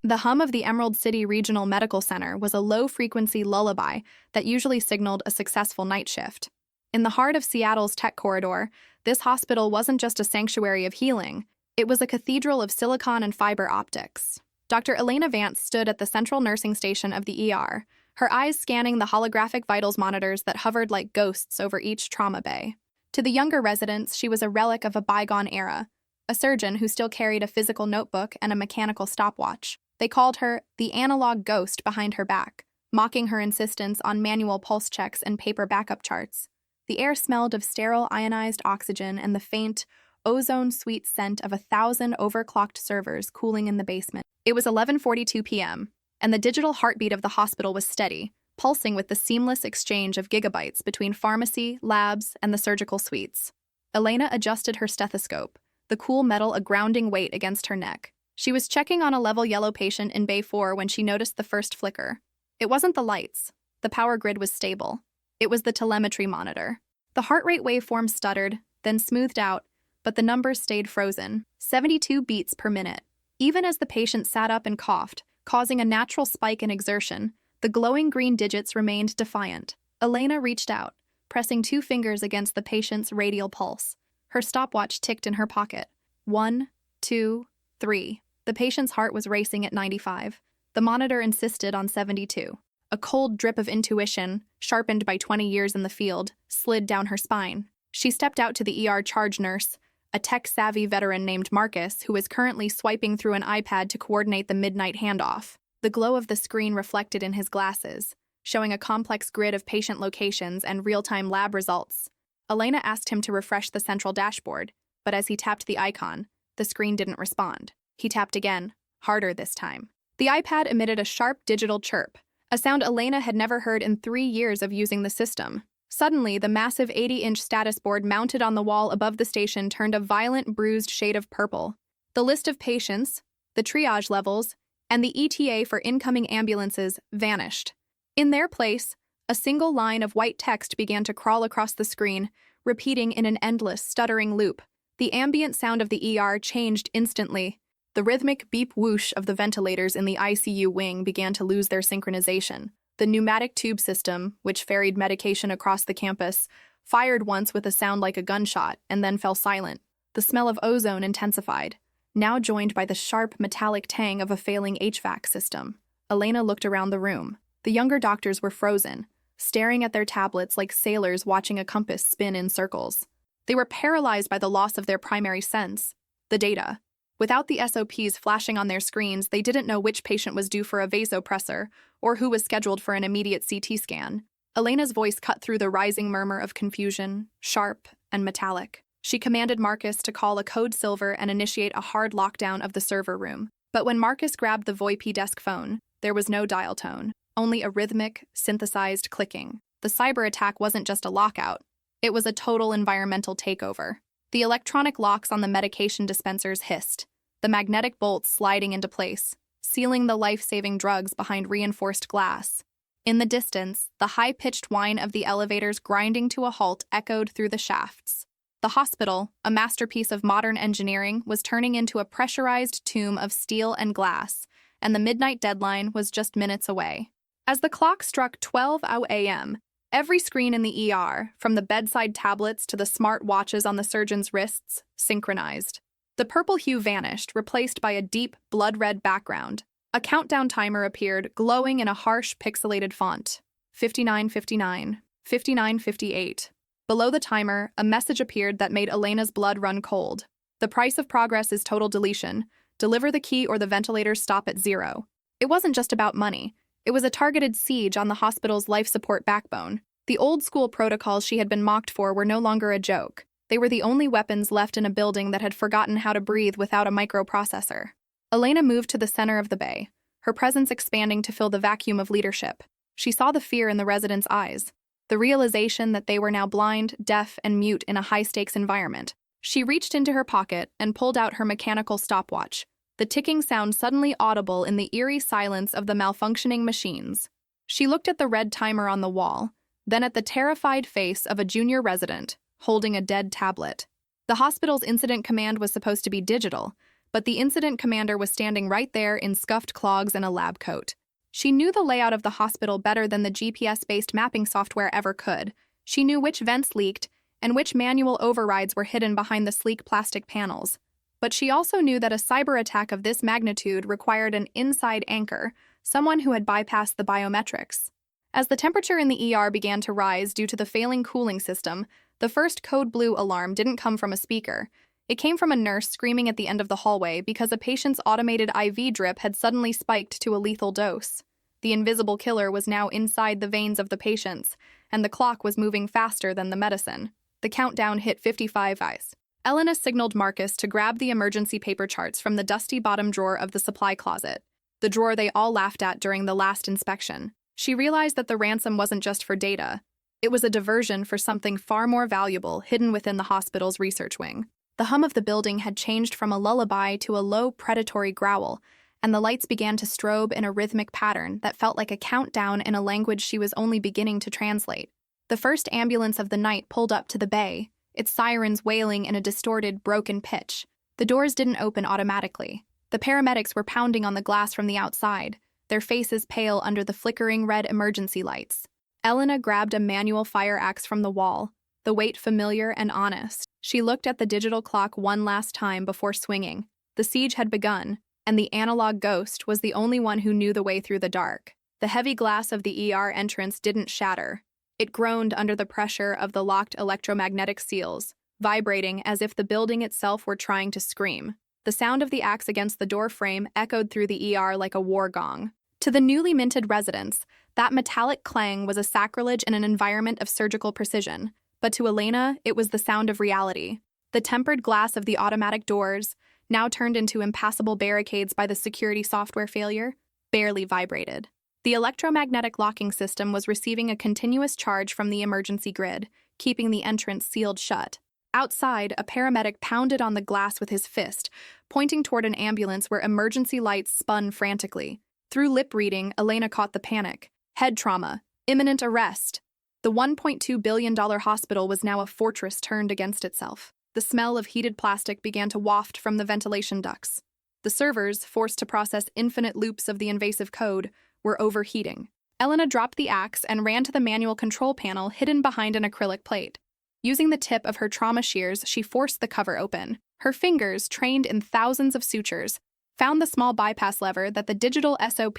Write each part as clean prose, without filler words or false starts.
The hum of the Emerald City Regional Medical Center was a low-frequency lullaby that usually signaled a successful night shift. In the heart of Seattle's tech corridor, this hospital wasn't just a sanctuary of healing, it was a cathedral of silicon and fiber optics. Dr. Elena Vance stood at the central nursing station of the ER, her eyes scanning the holographic vitals monitors that hovered like ghosts over each trauma bay. To the younger residents, she was a relic of a bygone era, a surgeon who still carried a physical notebook and a mechanical stopwatch. They called her the analog ghost behind her back, mocking her insistence on manual pulse checks and paper backup charts. The air smelled of sterile ionized oxygen and the faint, ozone-sweet scent of 1,000 overclocked servers cooling in the basement. It was 11:42 p.m., and the digital heartbeat of the hospital was steady, pulsing with the seamless exchange of gigabytes between pharmacy, labs, and the surgical suites. Elena adjusted her stethoscope, the cool metal a grounding weight against her neck. She was checking on a level yellow patient in Bay 4 when she noticed the first flicker. It wasn't the lights. The power grid was stable. It was the telemetry monitor. The heart rate waveform stuttered, then smoothed out, but the numbers stayed frozen, 72 beats per minute. Even as the patient sat up and coughed, causing a natural spike in exertion, the glowing green digits remained defiant. Elena reached out, pressing 2 fingers against the patient's radial pulse. Her stopwatch ticked in her pocket. 1, 2, 3. The patient's heart was racing at 95. The monitor insisted on 72. A cold drip of intuition, sharpened by 20 years in the field, slid down her spine. She stepped out to the ER charge nurse, a tech-savvy veteran named Marcus, who was currently swiping through an iPad to coordinate the midnight handoff. The glow of the screen reflected in his glasses, showing a complex grid of patient locations and real-time lab results. Elena asked him to refresh the central dashboard, but as he tapped the icon, the screen didn't respond. He tapped again, harder this time. The iPad emitted a sharp digital chirp, a sound Elena had never heard in 3 years of using the system. Suddenly, the massive 80-inch status board mounted on the wall above the station turned a violent, bruised shade of purple. The list of patients, the triage levels, and the ETA for incoming ambulances vanished. In their place, a single line of white text began to crawl across the screen, repeating in an endless, stuttering loop. The ambient sound of the ER changed instantly. The rhythmic beep whoosh of the ventilators in the ICU wing began to lose their synchronization. The pneumatic tube system, which ferried medication across the campus, fired once with a sound like a gunshot and then fell silent. The smell of ozone intensified, now joined by the sharp metallic tang of a failing HVAC system. Elena looked around the room. The younger doctors were frozen, staring at their tablets like sailors watching a compass spin in circles. They were paralyzed by the loss of their primary sense, the data. Without the SOPs flashing on their screens, they didn't know which patient was due for a vasopressor or who was scheduled for an immediate CT scan. Elena's voice cut through the rising murmur of confusion, sharp and metallic. She commanded Marcus to call a code silver and initiate a hard lockdown of the server room. But when Marcus grabbed the VoIP desk phone, there was no dial tone, only a rhythmic, synthesized clicking. The cyber attack wasn't just a lockout. It was a total environmental takeover. The electronic locks on the medication dispensers hissed, the magnetic bolts sliding into place, sealing the life-saving drugs behind reinforced glass. In the distance, the high-pitched whine of the elevators grinding to a halt echoed through the shafts. The hospital, a masterpiece of modern engineering, was turning into a pressurized tomb of steel and glass, and the midnight deadline was just minutes away. As the clock struck 12 a.m., every screen in the ER, from the bedside tablets to the smart watches on the surgeon's wrists, synchronized. The purple hue vanished, replaced by a deep, blood-red background. A countdown timer appeared, glowing in a harsh, pixelated font. 59:59, 59:58. Below the timer, a message appeared that made Elena's blood run cold. The price of progress is total deletion. Deliver the key or the ventilators stop at 0. It wasn't just about money. It was a targeted siege on the hospital's life support backbone. The old-school protocols she had been mocked for were no longer a joke. They were the only weapons left in a building that had forgotten how to breathe without a microprocessor. Elena moved to the center of the bay, her presence expanding to fill the vacuum of leadership. She saw the fear in the residents' eyes, the realization that they were now blind, deaf, and mute in a high-stakes environment. She reached into her pocket and pulled out her mechanical stopwatch, the ticking sound suddenly audible in the eerie silence of the malfunctioning machines. She looked at the red timer on the wall, then at the terrified face of a junior resident, holding a dead tablet. The hospital's incident command was supposed to be digital, but the incident commander was standing right there in scuffed clogs and a lab coat. She knew the layout of the hospital better than the GPS-based mapping software ever could. She knew which vents leaked and which manual overrides were hidden behind the sleek plastic panels. But she also knew that a cyber attack of this magnitude required an inside anchor, someone who had bypassed the biometrics. As the temperature in the ER began to rise due to the failing cooling system, the first code blue alarm didn't come from a speaker. It came from a nurse screaming at the end of the hallway because a patient's automated IV drip had suddenly spiked to a lethal dose. The invisible killer was now inside the veins of the patients, and the clock was moving faster than the medicine. The countdown hit 55 eyes. Elena signaled Marcus to grab the emergency paper charts from the dusty bottom drawer of the supply closet, the drawer they all laughed at during the last inspection. She realized that the ransom wasn't just for data. It was a diversion for something far more valuable hidden within the hospital's research wing. The hum of the building had changed from a lullaby to a low, predatory growl, and the lights began to strobe in a rhythmic pattern that felt like a countdown in a language she was only beginning to translate. The first ambulance of the night pulled up to the bay, its sirens wailing in a distorted, broken pitch. The doors didn't open automatically. The paramedics were pounding on the glass from the outside, their faces pale under the flickering red emergency lights. Elena grabbed a manual fire axe from the wall, the weight familiar and honest. She looked at the digital clock one last time before swinging. The siege had begun, and the analog ghost was the only one who knew the way through the dark. The heavy glass of the ER entrance didn't shatter. It groaned under the pressure of the locked electromagnetic seals, vibrating as if the building itself were trying to scream. The sound of the axe against the door frame echoed through the ER like a war gong. To the newly minted residents, that metallic clang was a sacrilege in an environment of surgical precision. But to Elena, it was the sound of reality. The tempered glass of the automatic doors, now turned into impassable barricades by the security software failure, barely vibrated. The electromagnetic locking system was receiving a continuous charge from the emergency grid, keeping the entrance sealed shut. Outside, a paramedic pounded on the glass with his fist, pointing toward an ambulance where emergency lights spun frantically. Through lip reading, Elena caught the panic. Head trauma. Imminent arrest. The $1.2 billion hospital was now a fortress turned against itself. The smell of heated plastic began to waft from the ventilation ducts. The servers, forced to process infinite loops of the invasive code, were overheating. Elena dropped the axe and ran to the manual control panel hidden behind an acrylic plate. Using the tip of her trauma shears, she forced the cover open. Her fingers, trained in thousands of sutures, found the small bypass lever that the digital SOP,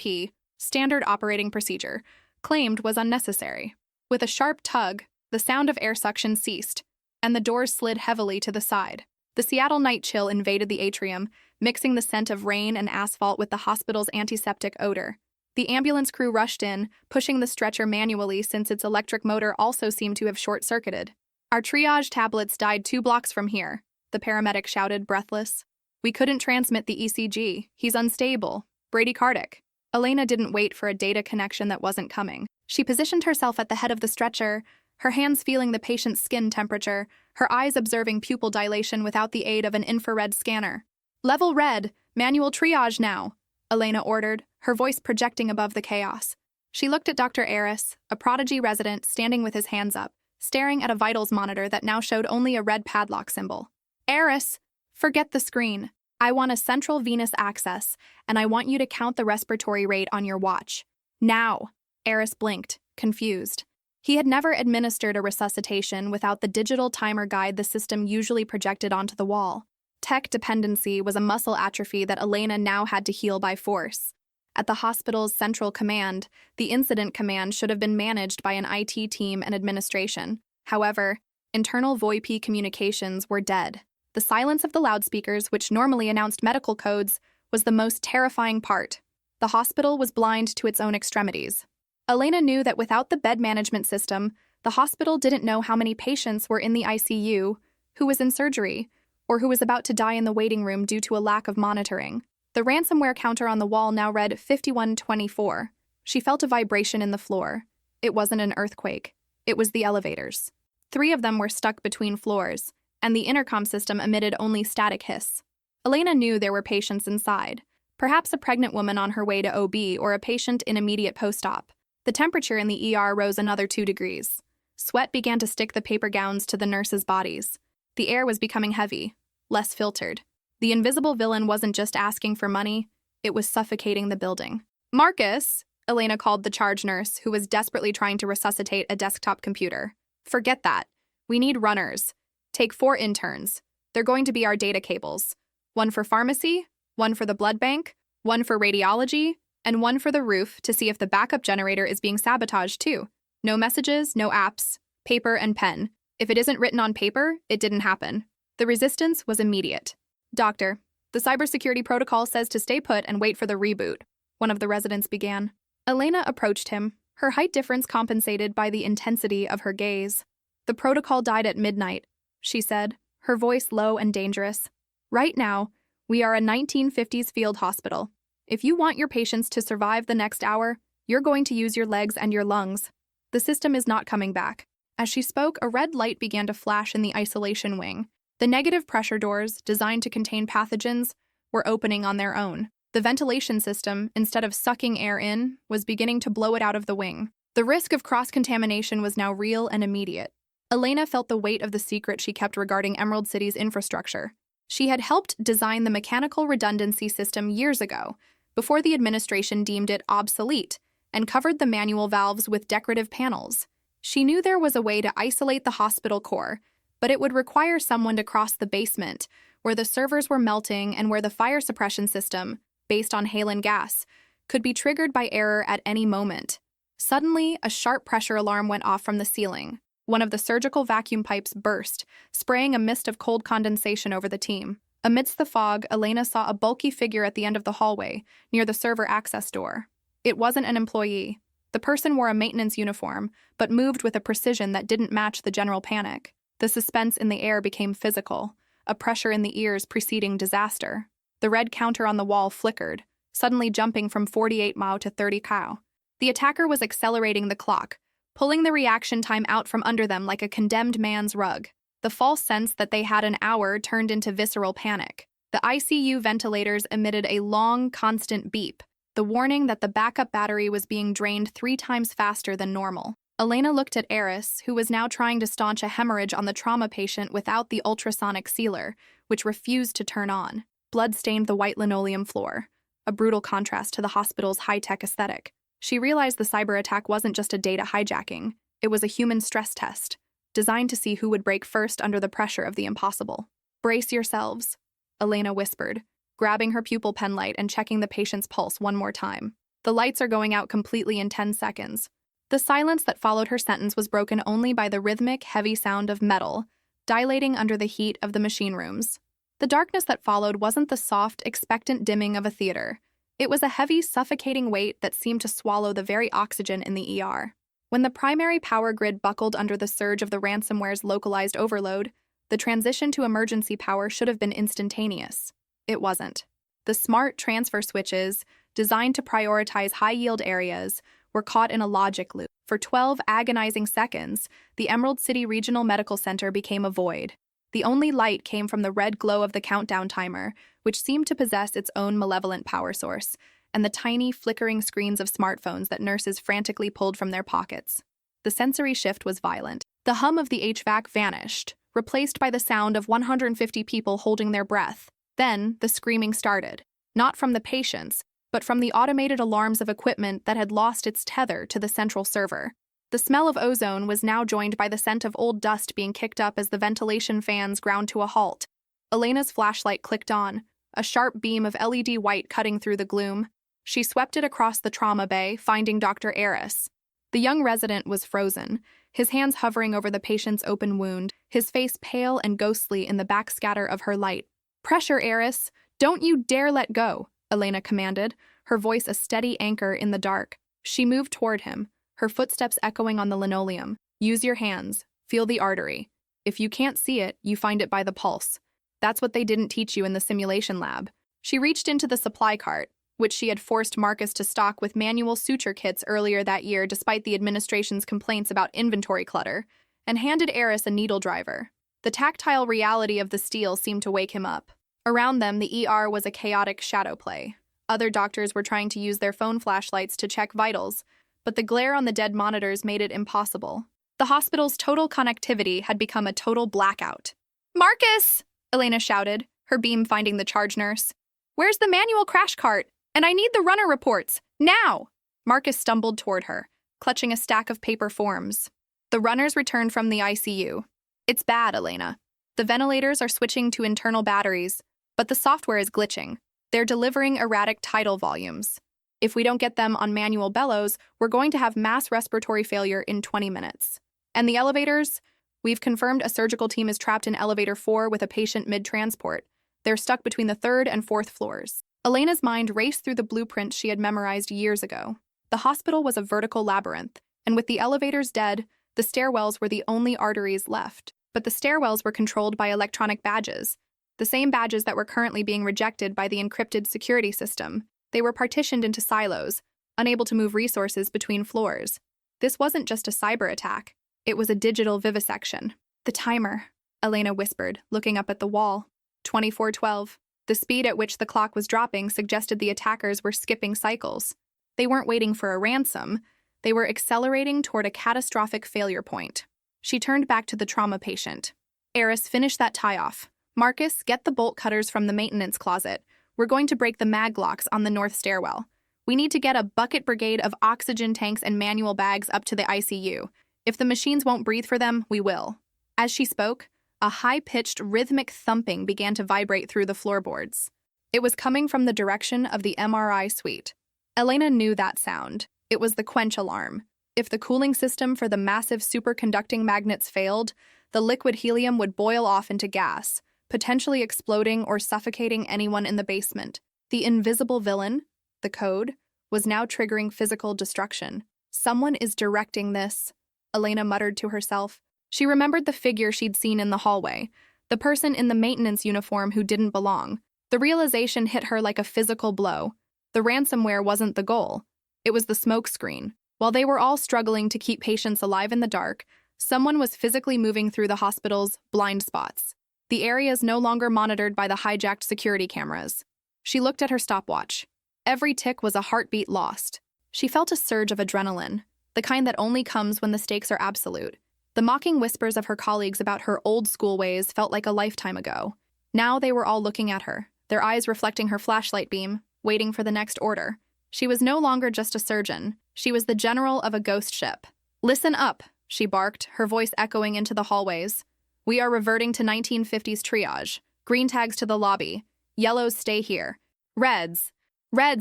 standard operating procedure, claimed was unnecessary. With a sharp tug, the sound of air suction ceased, and the doors slid heavily to the side. The Seattle night chill invaded the atrium, mixing the scent of rain and asphalt with the hospital's antiseptic odor. The ambulance crew rushed in, pushing the stretcher manually since its electric motor also seemed to have short-circuited. "Our triage tablets died 2 blocks from here," the paramedic shouted, breathless. "We couldn't transmit the ECG. He's unstable. Bradycardic." Elena didn't wait for a data connection that wasn't coming. She positioned herself at the head of the stretcher, her hands feeling the patient's skin temperature, her eyes observing pupil dilation without the aid of an infrared scanner. "Level red, manual triage now," Elena ordered, her voice projecting above the chaos. She looked at Dr. Aris, a prodigy resident standing with his hands up, staring at a vitals monitor that now showed only a red padlock symbol. "Aris, forget the screen. I want a central venous access, and I want you to count the respiratory rate on your watch. Now." Aris blinked, confused. He had never administered a resuscitation without the digital timer guide the system usually projected onto the wall. Tech dependency was a muscle atrophy that Elena now had to heal by force. At the hospital's central command, the incident command should have been managed by an IT team and administration. However, internal VoIP communications were dead. The silence of the loudspeakers, which normally announced medical codes, was the most terrifying part. The hospital was blind to its own extremities. Elena knew that without the bed management system, the hospital didn't know how many patients were in the ICU, who was in surgery, or who was about to die in the waiting room due to a lack of monitoring. The ransomware counter on the wall now read 5124. She felt a vibration in the floor. It wasn't an earthquake. It was the elevators. 3 of them were stuck between floors, and the intercom system emitted only static hiss. Elena knew there were patients inside, perhaps a pregnant woman on her way to OB or a patient in immediate post-op. The temperature in the ER rose another 2 degrees. Sweat began to stick the paper gowns to the nurses' bodies. The air was becoming heavy, less filtered. The invisible villain wasn't just asking for money, it was suffocating the building. "Marcus," Elena called the charge nurse, who was desperately trying to resuscitate a desktop computer. "Forget that. We need runners. Take 4 interns. They're going to be our data cables. 1 for pharmacy, 1 for the blood bank, 1 for radiology, and 1 for the roof to see if the backup generator is being sabotaged too. No messages, no apps, paper and pen. If it isn't written on paper, it didn't happen." The resistance was immediate. "Doctor, the cybersecurity protocol says to stay put and wait for the reboot," one of the residents began. Elena approached him, her height difference compensated by the intensity of her gaze. "The protocol died at midnight," she said, her voice low and dangerous. "Right now, we are a 1950s field hospital. If you want your patients to survive the next hour, you're going to use your legs and your lungs. The system is not coming back." As she spoke, a red light began to flash in the isolation wing. The negative pressure doors, designed to contain pathogens, were opening on their own. The ventilation system, instead of sucking air in, was beginning to blow it out of the wing. The risk of cross-contamination was now real and immediate. Elena felt the weight of the secret she kept regarding Emerald City's infrastructure. She had helped design the mechanical redundancy system years ago, before the administration deemed it obsolete, and covered the manual valves with decorative panels. She knew there was a way to isolate the hospital core, but it would require someone to cross the basement, where the servers were melting and where the fire suppression system, based on halon gas, could be triggered by error at any moment. Suddenly, a sharp pressure alarm went off from the ceiling. One of the surgical vacuum pipes burst, spraying a mist of cold condensation over the team. Amidst the fog, Elena saw a bulky figure at the end of the hallway, near the server access door. It wasn't an employee. The person wore a maintenance uniform, but moved with a precision that didn't match the general panic. The suspense in the air became physical, a pressure in the ears preceding disaster. The red counter on the wall flickered, suddenly jumping from 48 mile to 30 cow. The attacker was accelerating the clock, pulling the reaction time out from under them like a condemned man's rug. The false sense that they had an hour turned into visceral panic. The ICU ventilators emitted a long, constant beep, the warning that the backup battery was being drained 3 times faster than normal. Elena looked at Eris, who was now trying to staunch a hemorrhage on the trauma patient without the ultrasonic sealer, which refused to turn on. Blood stained the white linoleum floor, a brutal contrast to the hospital's high-tech aesthetic. She realized the cyber attack wasn't just a data hijacking, it was a human stress test, designed to see who would break first under the pressure of the impossible. "Brace yourselves," Elena whispered, grabbing her pupil pen light and checking the patient's pulse one more time. "The lights are going out completely in 10 seconds. The silence that followed her sentence was broken only by the rhythmic, heavy sound of metal, dilating under the heat of the machine rooms. The darkness that followed wasn't the soft, expectant dimming of a theater. It was a heavy, suffocating weight that seemed to swallow the very oxygen in the ER. When the primary power grid buckled under the surge of the ransomware's localized overload, the transition to emergency power should have been instantaneous. It wasn't. The smart transfer switches, designed to prioritize high-yield areas, were caught in a logic loop. For 12 agonizing seconds, the Emerald City Regional Medical Center became a void. The only light came from the red glow of the countdown timer, which seemed to possess its own malevolent power source, and the tiny, flickering screens of smartphones that nurses frantically pulled from their pockets. The sensory shift was violent. The hum of the HVAC vanished, replaced by the sound of 150 people holding their breath. Then, the screaming started, not from the patients, but from the automated alarms of equipment that had lost its tether to the central server. The smell of ozone was now joined by the scent of old dust being kicked up as the ventilation fans ground to a halt. Elena's flashlight clicked on, a sharp beam of LED white cutting through the gloom. She swept it across the trauma bay, finding Dr. Eris. The young resident was frozen, his hands hovering over the patient's open wound, his face pale and ghostly in the backscatter of her light. "Pressure, Eris! Don't you dare let go!" Elena commanded, her voice a steady anchor in the dark. She moved toward him, her footsteps echoing on the linoleum. "Use your hands. Feel the artery. If you can't see it, you find it by the pulse. That's what they didn't teach you in the simulation lab." She reached into the supply cart, which she had forced Marcus to stock with manual suture kits earlier that year despite the administration's complaints about inventory clutter, and handed Eris a needle driver. The tactile reality of the steel seemed to wake him up. Around them, the ER was a chaotic shadow play. Other doctors were trying to use their phone flashlights to check vitals, but the glare on the dead monitors made it impossible. The hospital's total connectivity had become a total blackout. "Marcus!" Elena shouted, her beam finding the charge nurse. Where's the manual crash cart? And I need the runner reports. Now! Marcus stumbled toward her, clutching a stack of paper forms. The runners returned from the ICU. It's bad, Elena. The ventilators are switching to internal batteries, but the software is glitching. They're delivering erratic tidal volumes. If we don't get them on manual bellows, we're going to have mass respiratory failure in 20 minutes. And the elevators? We've confirmed a surgical team is trapped in elevator 4 with a patient mid-transport. They're stuck between the 3rd and 4th floors. Elena's mind raced through the blueprints she had memorized years ago. The hospital was a vertical labyrinth, and with the elevators dead, the stairwells were the only arteries left. But the stairwells were controlled by electronic badges, the same badges that were currently being rejected by the encrypted security system. They were partitioned into silos, unable to move resources between floors. This wasn't just a cyber attack. It was a digital vivisection. The timer, Elena whispered, looking up at the wall. 24:12. The speed at which the clock was dropping suggested the attackers were skipping cycles. They weren't waiting for a ransom. They were accelerating toward a catastrophic failure point. She turned back to the trauma patient. Eris, finish that tie-off. Marcus, get the bolt cutters from the maintenance closet. We're going to break the mag locks on the north stairwell. We need to get a bucket brigade of oxygen tanks and manual bags up to the ICU. If the machines won't breathe for them, we will. As she spoke, a high-pitched, rhythmic thumping began to vibrate through the floorboards. It was coming from the direction of the MRI suite. Elena knew that sound. It was the quench alarm. If the cooling system for the massive superconducting magnets failed, the liquid helium would boil off into gas, potentially exploding or suffocating anyone in the basement. The invisible villain, the code, was now triggering physical destruction. Someone is directing this, Elena muttered to herself. She remembered the figure she'd seen in the hallway, the person in the maintenance uniform who didn't belong. The realization hit her like a physical blow. The ransomware wasn't the goal. It was the smokescreen. While they were all struggling to keep patients alive in the dark, someone was physically moving through the hospital's blind spots. The area is no longer monitored by the hijacked security cameras. She looked at her stopwatch. Every tick was a heartbeat lost. She felt a surge of adrenaline, the kind that only comes when the stakes are absolute. The mocking whispers of her colleagues about her old-school ways felt like a lifetime ago. Now they were all looking at her, their eyes reflecting her flashlight beam, waiting for the next order. She was no longer just a surgeon. She was the general of a ghost ship. "Listen up," she barked, her voice echoing into the hallways. "We are reverting to 1950s triage. Green tags to the lobby. Yellows stay here. Reds,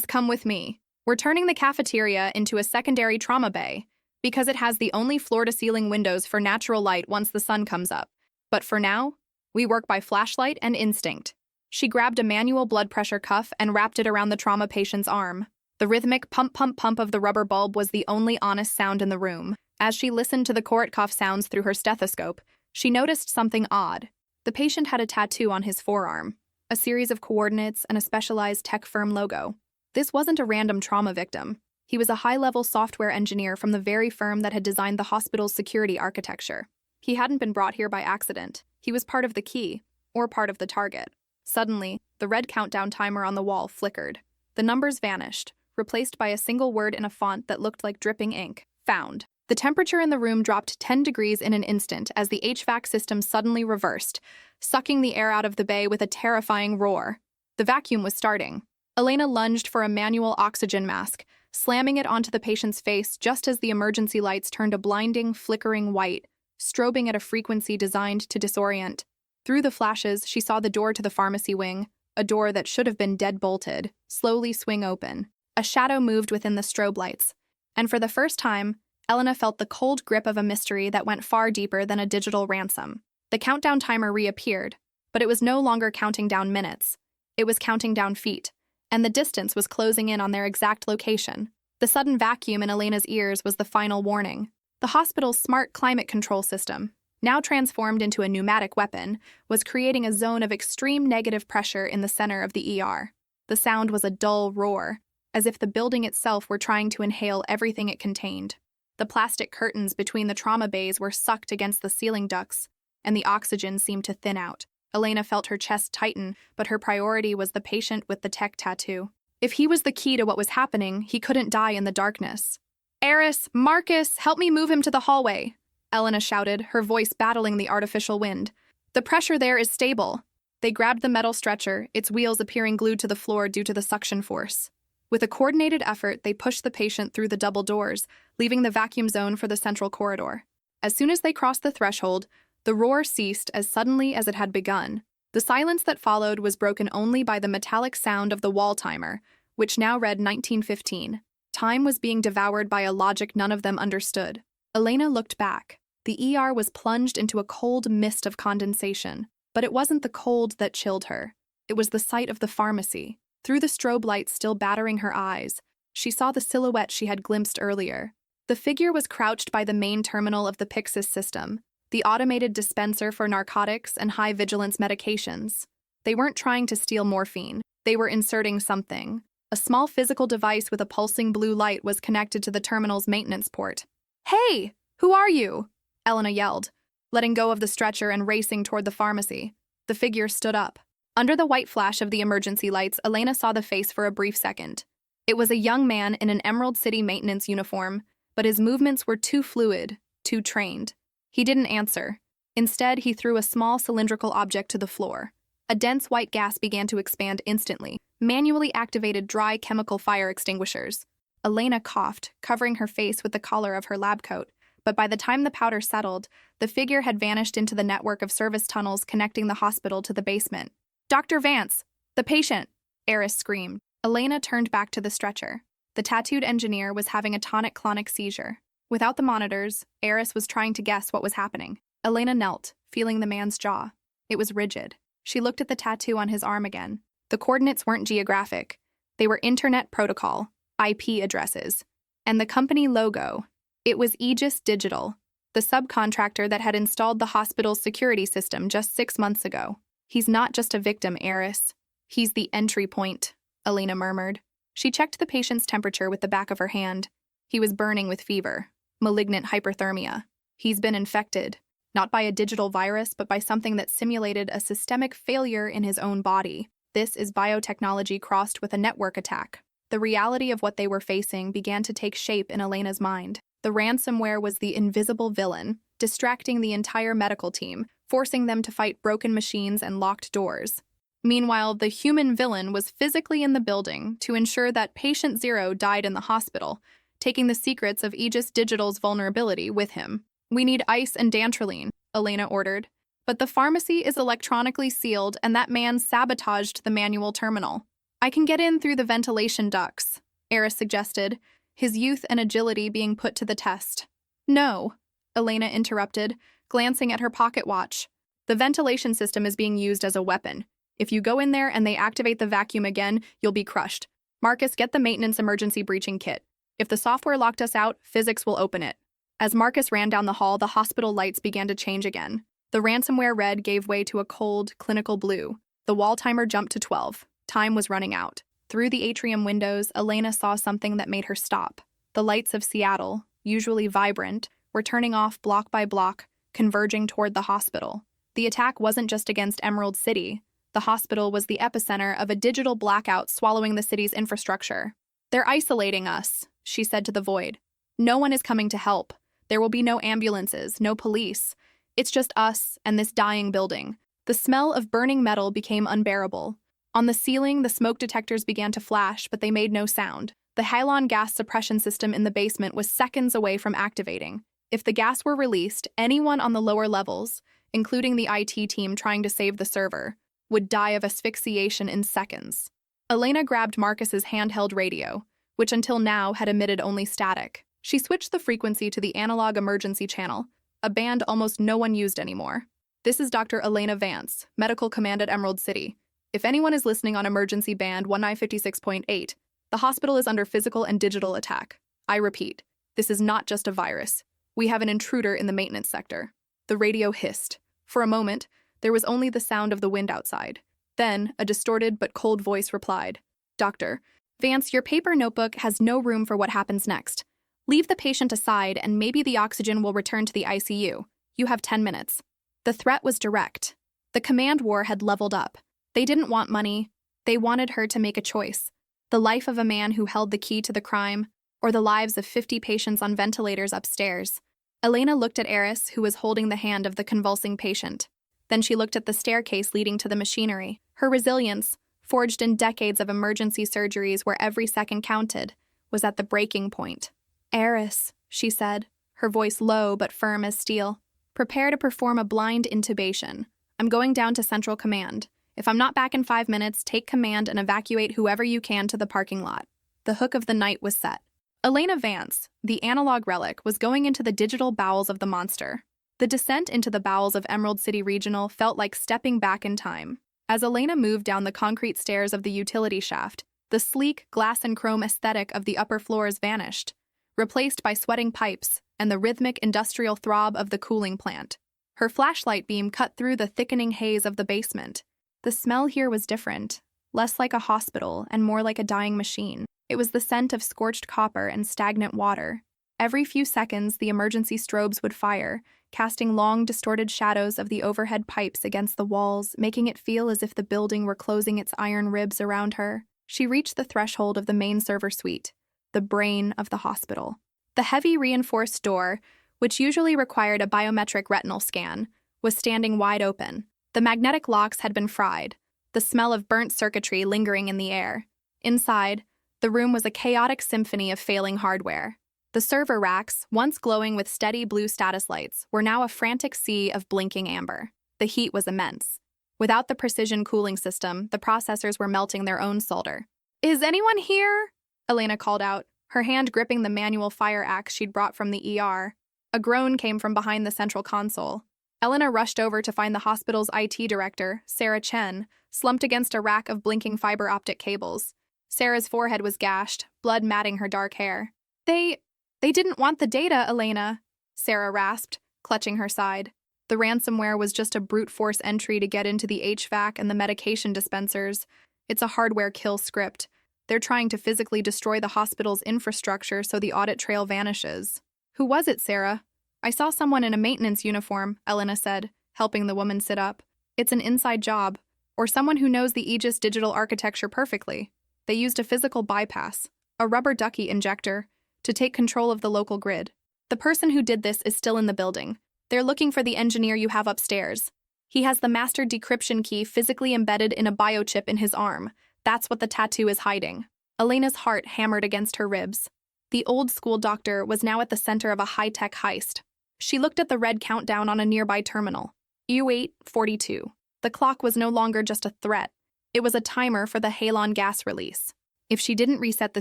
come with me. We're turning the cafeteria into a secondary trauma bay because it has the only floor-to-ceiling windows for natural light once the sun comes up. But for now, we work by flashlight and instinct." She grabbed a manual blood pressure cuff and wrapped it around the trauma patient's arm. The rhythmic pump-pump-pump of the rubber bulb was the only honest sound in the room. As she listened to the Korotkov sounds through her stethoscope, she noticed something odd. The patient had a tattoo on his forearm, a series of coordinates and a specialized tech firm logo. This wasn't a random trauma victim. He was a high-level software engineer from the very firm that had designed the hospital's security architecture. He hadn't been brought here by accident. He was part of the key, or part of the target. Suddenly, the red countdown timer on the wall flickered. The numbers vanished, replaced by a single word in a font that looked like dripping ink. Found. The temperature in the room dropped 10 degrees in an instant as the HVAC system suddenly reversed, sucking the air out of the bay with a terrifying roar. The vacuum was starting. Elena lunged for a manual oxygen mask, slamming it onto the patient's face just as the emergency lights turned a blinding, flickering white, strobing at a frequency designed to disorient. Through the flashes, she saw the door to the pharmacy wing, a door that should have been dead-bolted, slowly swing open. A shadow moved within the strobe lights, and for the first time, Elena felt the cold grip of a mystery that went far deeper than a digital ransom. The countdown timer reappeared, but it was no longer counting down minutes. It was counting down feet, and the distance was closing in on their exact location. The sudden vacuum in Elena's ears was the final warning. The hospital's smart climate control system, now transformed into a pneumatic weapon, was creating a zone of extreme negative pressure in the center of the ER. The sound was a dull roar, as if the building itself were trying to inhale everything it contained. The plastic curtains between the trauma bays were sucked against the ceiling ducts, and the oxygen seemed to thin out. Elena felt her chest tighten, but her priority was the patient with the tech tattoo. If he was the key to what was happening, he couldn't die in the darkness. "Eris, Marcus, help me move him to the hallway," Elena shouted, her voice battling the artificial wind. "The pressure there is stable." They grabbed the metal stretcher, its wheels appearing glued to the floor due to the suction force. With a coordinated effort, they pushed the patient through the double doors, leaving the vacuum zone for the central corridor. As soon as they crossed the threshold, the roar ceased as suddenly as it had begun. The silence that followed was broken only by the metallic sound of the wall timer, which now read 1915. Time was being devoured by a logic none of them understood. Elena looked back. The ER was plunged into a cold mist of condensation. But it wasn't the cold that chilled her. It was the sight of the pharmacy. Through the strobe lights still battering her eyes, she saw the silhouette she had glimpsed earlier. The figure was crouched by the main terminal of the Pyxis system, the automated dispenser for narcotics and high-vigilance medications. They weren't trying to steal morphine. They were inserting something. A small physical device with a pulsing blue light was connected to the terminal's maintenance port. "Hey! Who are you?" Elena yelled, letting go of the stretcher and racing toward the pharmacy. The figure stood up. Under the white flash of the emergency lights, Elena saw the face for a brief second. It was a young man in an Emerald City maintenance uniform, but his movements were too fluid, too trained. He didn't answer. Instead, he threw a small cylindrical object to the floor. A dense white gas began to expand instantly, manually activated dry chemical fire extinguishers. Elena coughed, covering her face with the collar of her lab coat. But by the time the powder settled, the figure had vanished into the network of service tunnels connecting the hospital to the basement. "Dr. Vance! The patient!" Eris screamed. Elena turned back to the stretcher. The tattooed engineer was having a tonic-clonic seizure. Without the monitors, Eris was trying to guess what was happening. Elena knelt, feeling the man's jaw. It was rigid. She looked at the tattoo on his arm again. The coordinates weren't geographic. They were Internet Protocol, IP addresses, and the company logo. It was Aegis Digital, the subcontractor that had installed the hospital's security system just 6 months ago. "He's not just a victim, Eris. He's the entry point," Elena murmured. She checked the patient's temperature with the back of her hand. He was burning with fever, malignant hyperthermia. He's been infected, not by a digital virus, but by something that simulated a systemic failure in his own body. This is biotechnology crossed with a network attack. The reality of what they were facing began to take shape in Elena's mind. The ransomware was the invisible villain, distracting the entire medical team, forcing them to fight broken machines and locked doors. Meanwhile, the human villain was physically in the building to ensure that patient zero died in the hospital, taking the secrets of Aegis Digital's vulnerability with him. "We need ice and dantrolene," Elena ordered. "But the pharmacy is electronically sealed and that man sabotaged the manual terminal." "I can get in through the ventilation ducts," Eris suggested, his youth and agility being put to the test. "No," Elena interrupted, glancing at her pocket watch. "The ventilation system is being used as a weapon. If you go in there and they activate the vacuum again, you'll be crushed. Marcus, get the maintenance emergency breaching kit. If the software locked us out, physics will open it." As Marcus ran down the hall, the hospital lights began to change again. The ransomware red gave way to a cold, clinical blue. The wall timer jumped to 12. Time was running out. Through the atrium windows, Elena saw something that made her stop. The lights of Seattle, usually vibrant, were turning off block by block, converging toward the hospital. The attack wasn't just against Emerald City. The hospital was the epicenter of a digital blackout swallowing the city's infrastructure. "They're isolating us," she said to the void. "No one is coming to help. There will be no ambulances, no police. It's just us and this dying building." The smell of burning metal became unbearable. On the ceiling, the smoke detectors began to flash, but they made no sound. The halon gas suppression system in the basement was seconds away from activating. If the gas were released, anyone on the lower levels, including the IT team trying to save the server, would die of asphyxiation in seconds. Elena grabbed Marcus's handheld radio, which until now had emitted only static. She switched the frequency to the analog emergency channel, a band almost no one used anymore. "This is Dr. Elena Vance, Medical Command at Emerald City. If anyone is listening on emergency band 1956.8, the hospital is under physical and digital attack. I repeat, this is not just a virus. We have an intruder in the maintenance sector." The radio hissed. For a moment, there was only the sound of the wind outside. Then, a distorted but cold voice replied, "Dr. Vance, your paper notebook has no room for what happens next. Leave the patient aside and maybe the oxygen will return to the ICU. You have 10 minutes. The threat was direct. The command war had leveled up. They didn't want money. They wanted her to make a choice. The life of a man who held the key to the crime, or the lives of 50 patients on ventilators upstairs. Elena looked at Eris, who was holding the hand of the convulsing patient. Then she looked at the staircase leading to the machinery. Her resilience, forged in decades of emergency surgeries where every second counted, was at the breaking point. "Eris," she said, her voice low but firm as steel. "Prepare to perform a blind intubation. I'm going down to Central Command. If I'm not back in 5 minutes, take command and evacuate whoever you can to the parking lot." The hook of the night was set. Elena Vance, the analog relic, was going into the digital bowels of the monster. The descent into the bowels of Emerald City Regional felt like stepping back in time. As Elena moved down the concrete stairs of the utility shaft, the sleek, glass and chrome aesthetic of the upper floors vanished, replaced by sweating pipes and the rhythmic industrial throb of the cooling plant. Her flashlight beam cut through the thickening haze of the basement. The smell here was different, less like a hospital and more like a dying machine. It was the scent of scorched copper and stagnant water. Every few seconds, the emergency strobes would fire, casting long, distorted shadows of the overhead pipes against the walls, making it feel as if the building were closing its iron ribs around her. She reached the threshold of the main server suite, the brain of the hospital. The heavy reinforced door, which usually required a biometric retinal scan, was standing wide open. The magnetic locks had been fried, the smell of burnt circuitry lingering in the air. Inside, the room was a chaotic symphony of failing hardware. The server racks, once glowing with steady blue status lights, were now a frantic sea of blinking amber. The heat was immense. Without the precision cooling system, the processors were melting their own solder. "Is anyone here?" Elena called out, her hand gripping the manual fire axe she'd brought from the ER. A groan came from behind the central console. Elena rushed over to find the hospital's IT director, Sarah Chen, slumped against a rack of blinking fiber optic cables. Sarah's forehead was gashed, blood matting her dark hair. They didn't want the data, Elena," Sarah rasped, clutching her side. The ransomware was just a brute force entry to get into the HVAC and the medication dispensers. It's a hardware kill script. They're trying to physically destroy the hospital's infrastructure so the audit trail vanishes. "Who was it, Sarah?" "I saw someone in a maintenance uniform," Elena said, helping the woman sit up. "It's an inside job, or someone who knows the Aegis digital architecture perfectly. They used a physical bypass, a rubber ducky injector, to take control of the local grid. The person who did this is still in the building. They're looking for the engineer you have upstairs. He has the master decryption key physically embedded in a biochip in his arm. That's what the tattoo is hiding." Elena's heart hammered against her ribs. The old-school doctor was now at the center of a high-tech heist. She looked at the red countdown on a nearby terminal. U842. The clock was no longer just a threat. It was a timer for the halon gas release. If she didn't reset the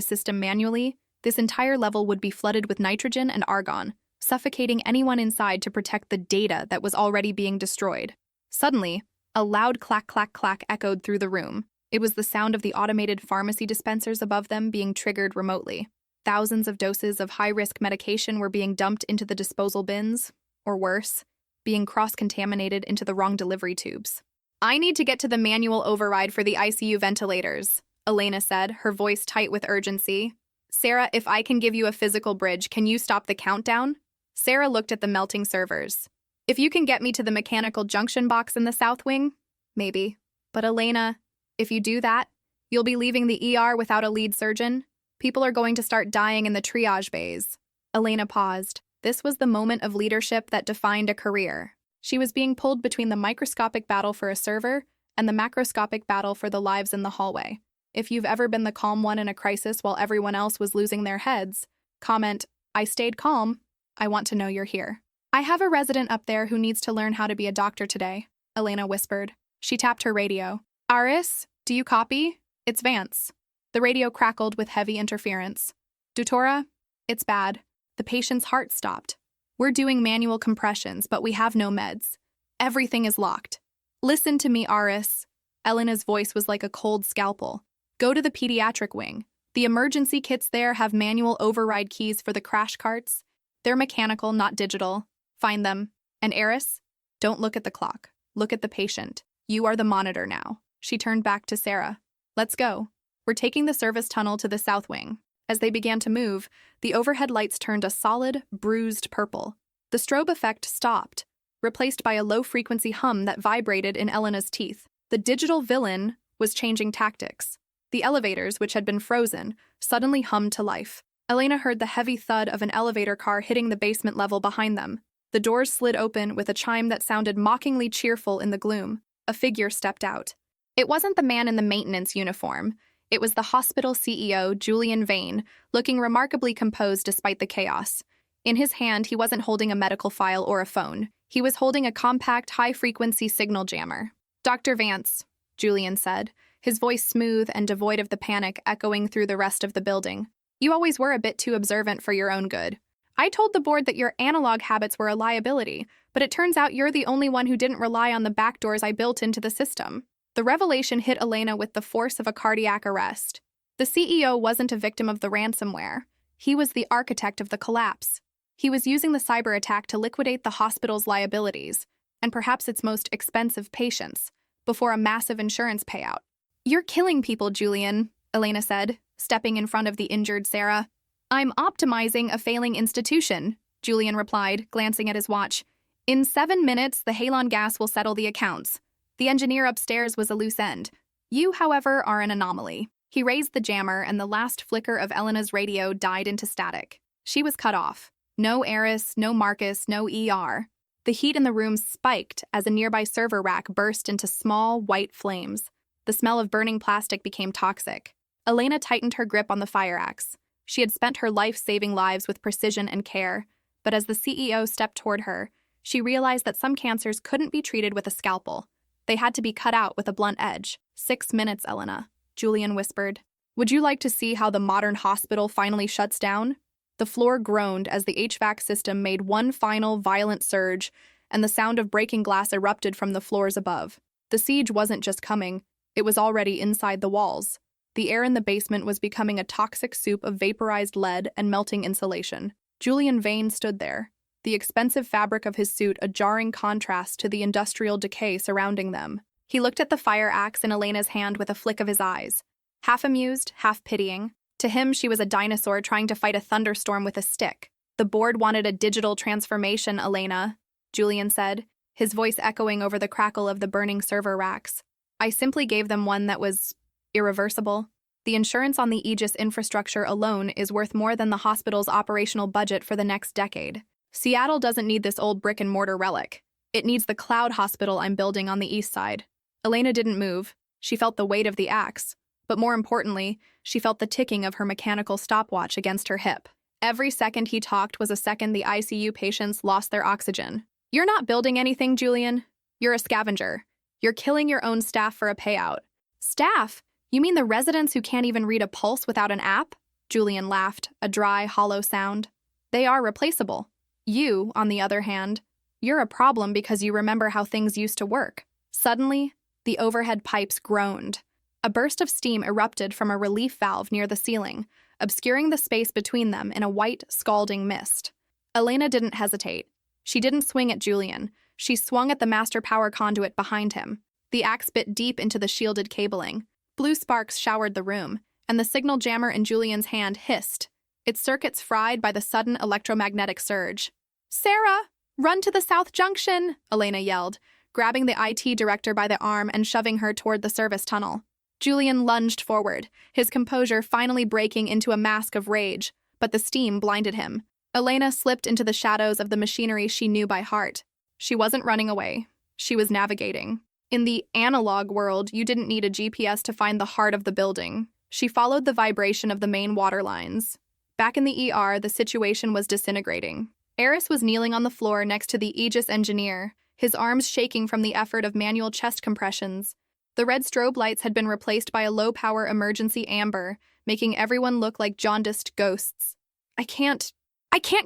system manually, this entire level would be flooded with nitrogen and argon, suffocating anyone inside to protect the data that was already being destroyed. Suddenly, a loud clack-clack-clack echoed through the room. It was the sound of the automated pharmacy dispensers above them being triggered remotely. Thousands of doses of high-risk medication were being dumped into the disposal bins, or worse, being cross-contaminated into the wrong delivery tubes. "I need to get to the manual override for the ICU ventilators," Elena said, her voice tight with urgency. "Sarah, if I can give you a physical bridge, can you stop the countdown?" Sarah looked at the melting servers. "If you can get me to the mechanical junction box in the south wing, maybe. But Elena, if you do that, you'll be leaving the ER without a lead surgeon. People are going to start dying in the triage bays." Elena paused. This was the moment of leadership that defined a career. She was being pulled between the microscopic battle for a server and the macroscopic battle for the lives in the hallway. If you've ever been the calm one in a crisis while everyone else was losing their heads, comment, "I stayed calm. I want to know you're here." "I have a resident up there who needs to learn how to be a doctor today," Elena whispered. She tapped her radio. "Aris, do you copy? It's Vance." The radio crackled with heavy interference. "Dutora, it's bad. The patient's heart stopped. We're doing manual compressions, but we have no meds. Everything is locked. Listen to me, Aris." Elena's voice was like a cold scalpel. "Go to the pediatric wing. The emergency kits there have manual override keys for the crash carts. They're mechanical, not digital. Find them. And Aris, don't look at the clock. Look at the patient. You are the monitor now." She turned back to Sarah. "Let's go. We're taking the service tunnel to the south wing." As they began to move, the overhead lights turned a solid, bruised purple. The strobe effect stopped, replaced by a low-frequency hum that vibrated in Elena's teeth. The digital villain was changing tactics. The elevators, which had been frozen, suddenly hummed to life. Elena heard the heavy thud of an elevator car hitting the basement level behind them. The doors slid open with a chime that sounded mockingly cheerful in the gloom. A figure stepped out. It wasn't the man in the maintenance uniform. It was the hospital CEO, Julian Vane, looking remarkably composed despite the chaos. In his hand, he wasn't holding a medical file or a phone. He was holding a compact, high-frequency signal jammer. "Dr. Vance," Julian said, his voice smooth and devoid of the panic echoing through the rest of the building. "You always were a bit too observant for your own good. I told the board that your analog habits were a liability, but it turns out you're the only one who didn't rely on the backdoors I built into the system." The revelation hit Elena with the force of a cardiac arrest. The CEO wasn't a victim of the ransomware. He was the architect of the collapse. He was using the cyber attack to liquidate the hospital's liabilities, and perhaps its most expensive patients, before a massive insurance payout. "You're killing people, Julian," Elena said, stepping in front of the injured Sarah. "I'm optimizing a failing institution," Julian replied, glancing at his watch. "In 7 minutes, the halon gas will settle the accounts. The engineer upstairs was a loose end. You, however, are an anomaly." He raised the jammer, and the last flicker of Elena's radio died into static. She was cut off. No Eris, no Marcus, no ER. The heat in the room spiked as a nearby server rack burst into small, white flames. The smell of burning plastic became toxic. Elena tightened her grip on the fire axe. She had spent her life saving lives with precision and care, but as the CEO stepped toward her, she realized that some cancers couldn't be treated with a scalpel. They had to be cut out with a blunt edge. 6 minutes, Elena, Julian whispered. "Would you like to see how the modern hospital finally shuts down?" The floor groaned as the HVAC system made one final violent surge, and the sound of breaking glass erupted from the floors above. The siege wasn't just coming, it was already inside the walls. The air in the basement was becoming a toxic soup of vaporized lead and melting insulation. Julian Vane stood there, the expensive fabric of his suit a jarring contrast to the industrial decay surrounding them. He looked at the fire axe in Elena's hand with a flick of his eyes, half amused, half pitying. To him, she was a dinosaur trying to fight a thunderstorm with a stick. "The board wanted a digital transformation, Elena," Julian said, his voice echoing over the crackle of the burning server racks. "I simply gave them one that was irreversible. The insurance on the Aegis infrastructure alone is worth more than the hospital's operational budget for the next decade. Seattle doesn't need this old brick-and-mortar relic. It needs the cloud hospital I'm building on the east side." Elena didn't move. She felt the weight of the axe. But more importantly, she felt the ticking of her mechanical stopwatch against her hip. Every second he talked was a second the ICU patients lost their oxygen. "You're not building anything, Julian. You're a scavenger. You're killing your own staff for a payout." "Staff? You mean the residents who can't even read a pulse without an app?" Julian laughed, a dry, hollow sound. "They are replaceable. You, on the other hand, you're a problem because you remember how things used to work." Suddenly, the overhead pipes groaned. A burst of steam erupted from a relief valve near the ceiling, obscuring the space between them in a white, scalding mist. Elena didn't hesitate. She didn't swing at Julian. She swung at the master power conduit behind him. The axe bit deep into the shielded cabling. Blue sparks showered the room, and the signal jammer in Julian's hand hissed, its circuits fried by the sudden electromagnetic surge. "Sarah, run to the South Junction!" Elena yelled, grabbing the IT director by the arm and shoving her toward the service tunnel. Julian lunged forward, his composure finally breaking into a mask of rage, but the steam blinded him. Elena slipped into the shadows of the machinery she knew by heart. She wasn't running away. She was navigating. In the analog world, you didn't need a GPS to find the heart of the building. She followed the vibration of the main water lines. Back in the ER, the situation was disintegrating. Eris was kneeling on the floor next to the Aegis engineer, his arms shaking from the effort of manual chest compressions. The red strobe lights had been replaced by a low-power emergency amber, making everyone look like jaundiced ghosts. I can't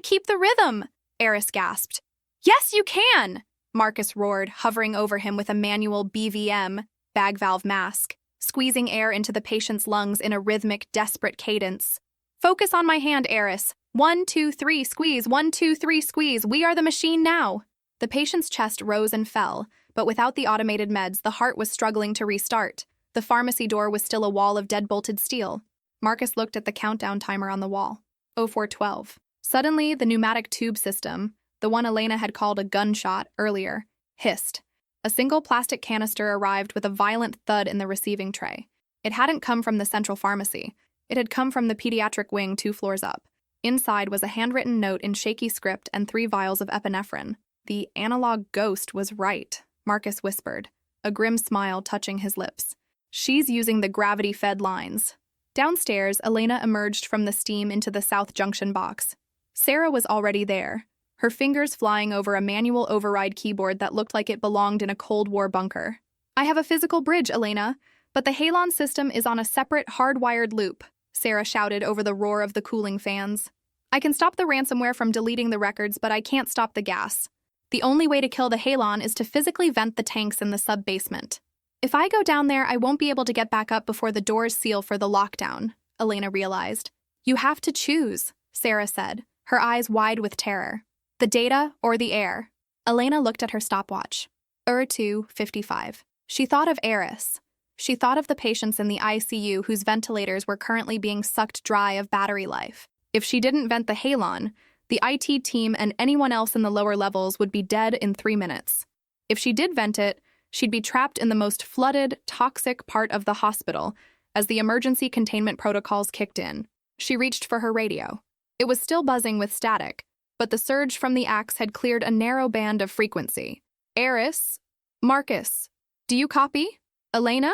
keep the rhythm," Eris gasped. "Yes, you can!" Marcus roared, hovering over him with a manual BVM, bag valve mask, squeezing air into the patient's lungs in a rhythmic, desperate cadence. "Focus on my hand, Eris. 1, 2, 3, squeeze. 1, 2, 3, squeeze. We are the machine now." The patient's chest rose and fell, but without the automated meds, the heart was struggling to restart. The pharmacy door was still a wall of dead-bolted steel. Marcus looked at the countdown timer on the wall. 0412. Suddenly, the pneumatic tube system, the one Elena had called a gunshot earlier, hissed. A single plastic canister arrived with a violent thud in the receiving tray. It hadn't come from the central pharmacy. It had come from the pediatric wing 2 floors up. Inside was a handwritten note in shaky script and 3 vials of epinephrine. The analog ghost was right, Marcus whispered, a grim smile touching his lips. She's using the gravity-fed lines. Downstairs, Elena emerged from the steam into the South Junction box. Sarah was already there, her fingers flying over a manual override keyboard that looked like it belonged in a Cold War bunker. I have a physical bridge, Elena, but the halon system is on a separate, hardwired loop, Sarah shouted over the roar of the cooling fans. I can stop the ransomware from deleting the records, but I can't stop the gas. The only way to kill the halon is to physically vent the tanks in the sub-basement. If I go down there, I won't be able to get back up before the doors seal for the lockdown, Elena realized. You have to choose, Sarah said, her eyes wide with terror. The data or the air? Elena looked at her stopwatch. 2:55. She thought of Eris. She thought of the patients in the ICU whose ventilators were currently being sucked dry of battery life. If she didn't vent the halon, the IT team and anyone else in the lower levels would be dead in 3 minutes. If she did vent it, she'd be trapped in the most flooded, toxic part of the hospital as the emergency containment protocols kicked in. She reached for her radio. It was still buzzing with static, but the surge from the axe had cleared a narrow band of frequency. Eris? Marcus? Do you copy? Elena?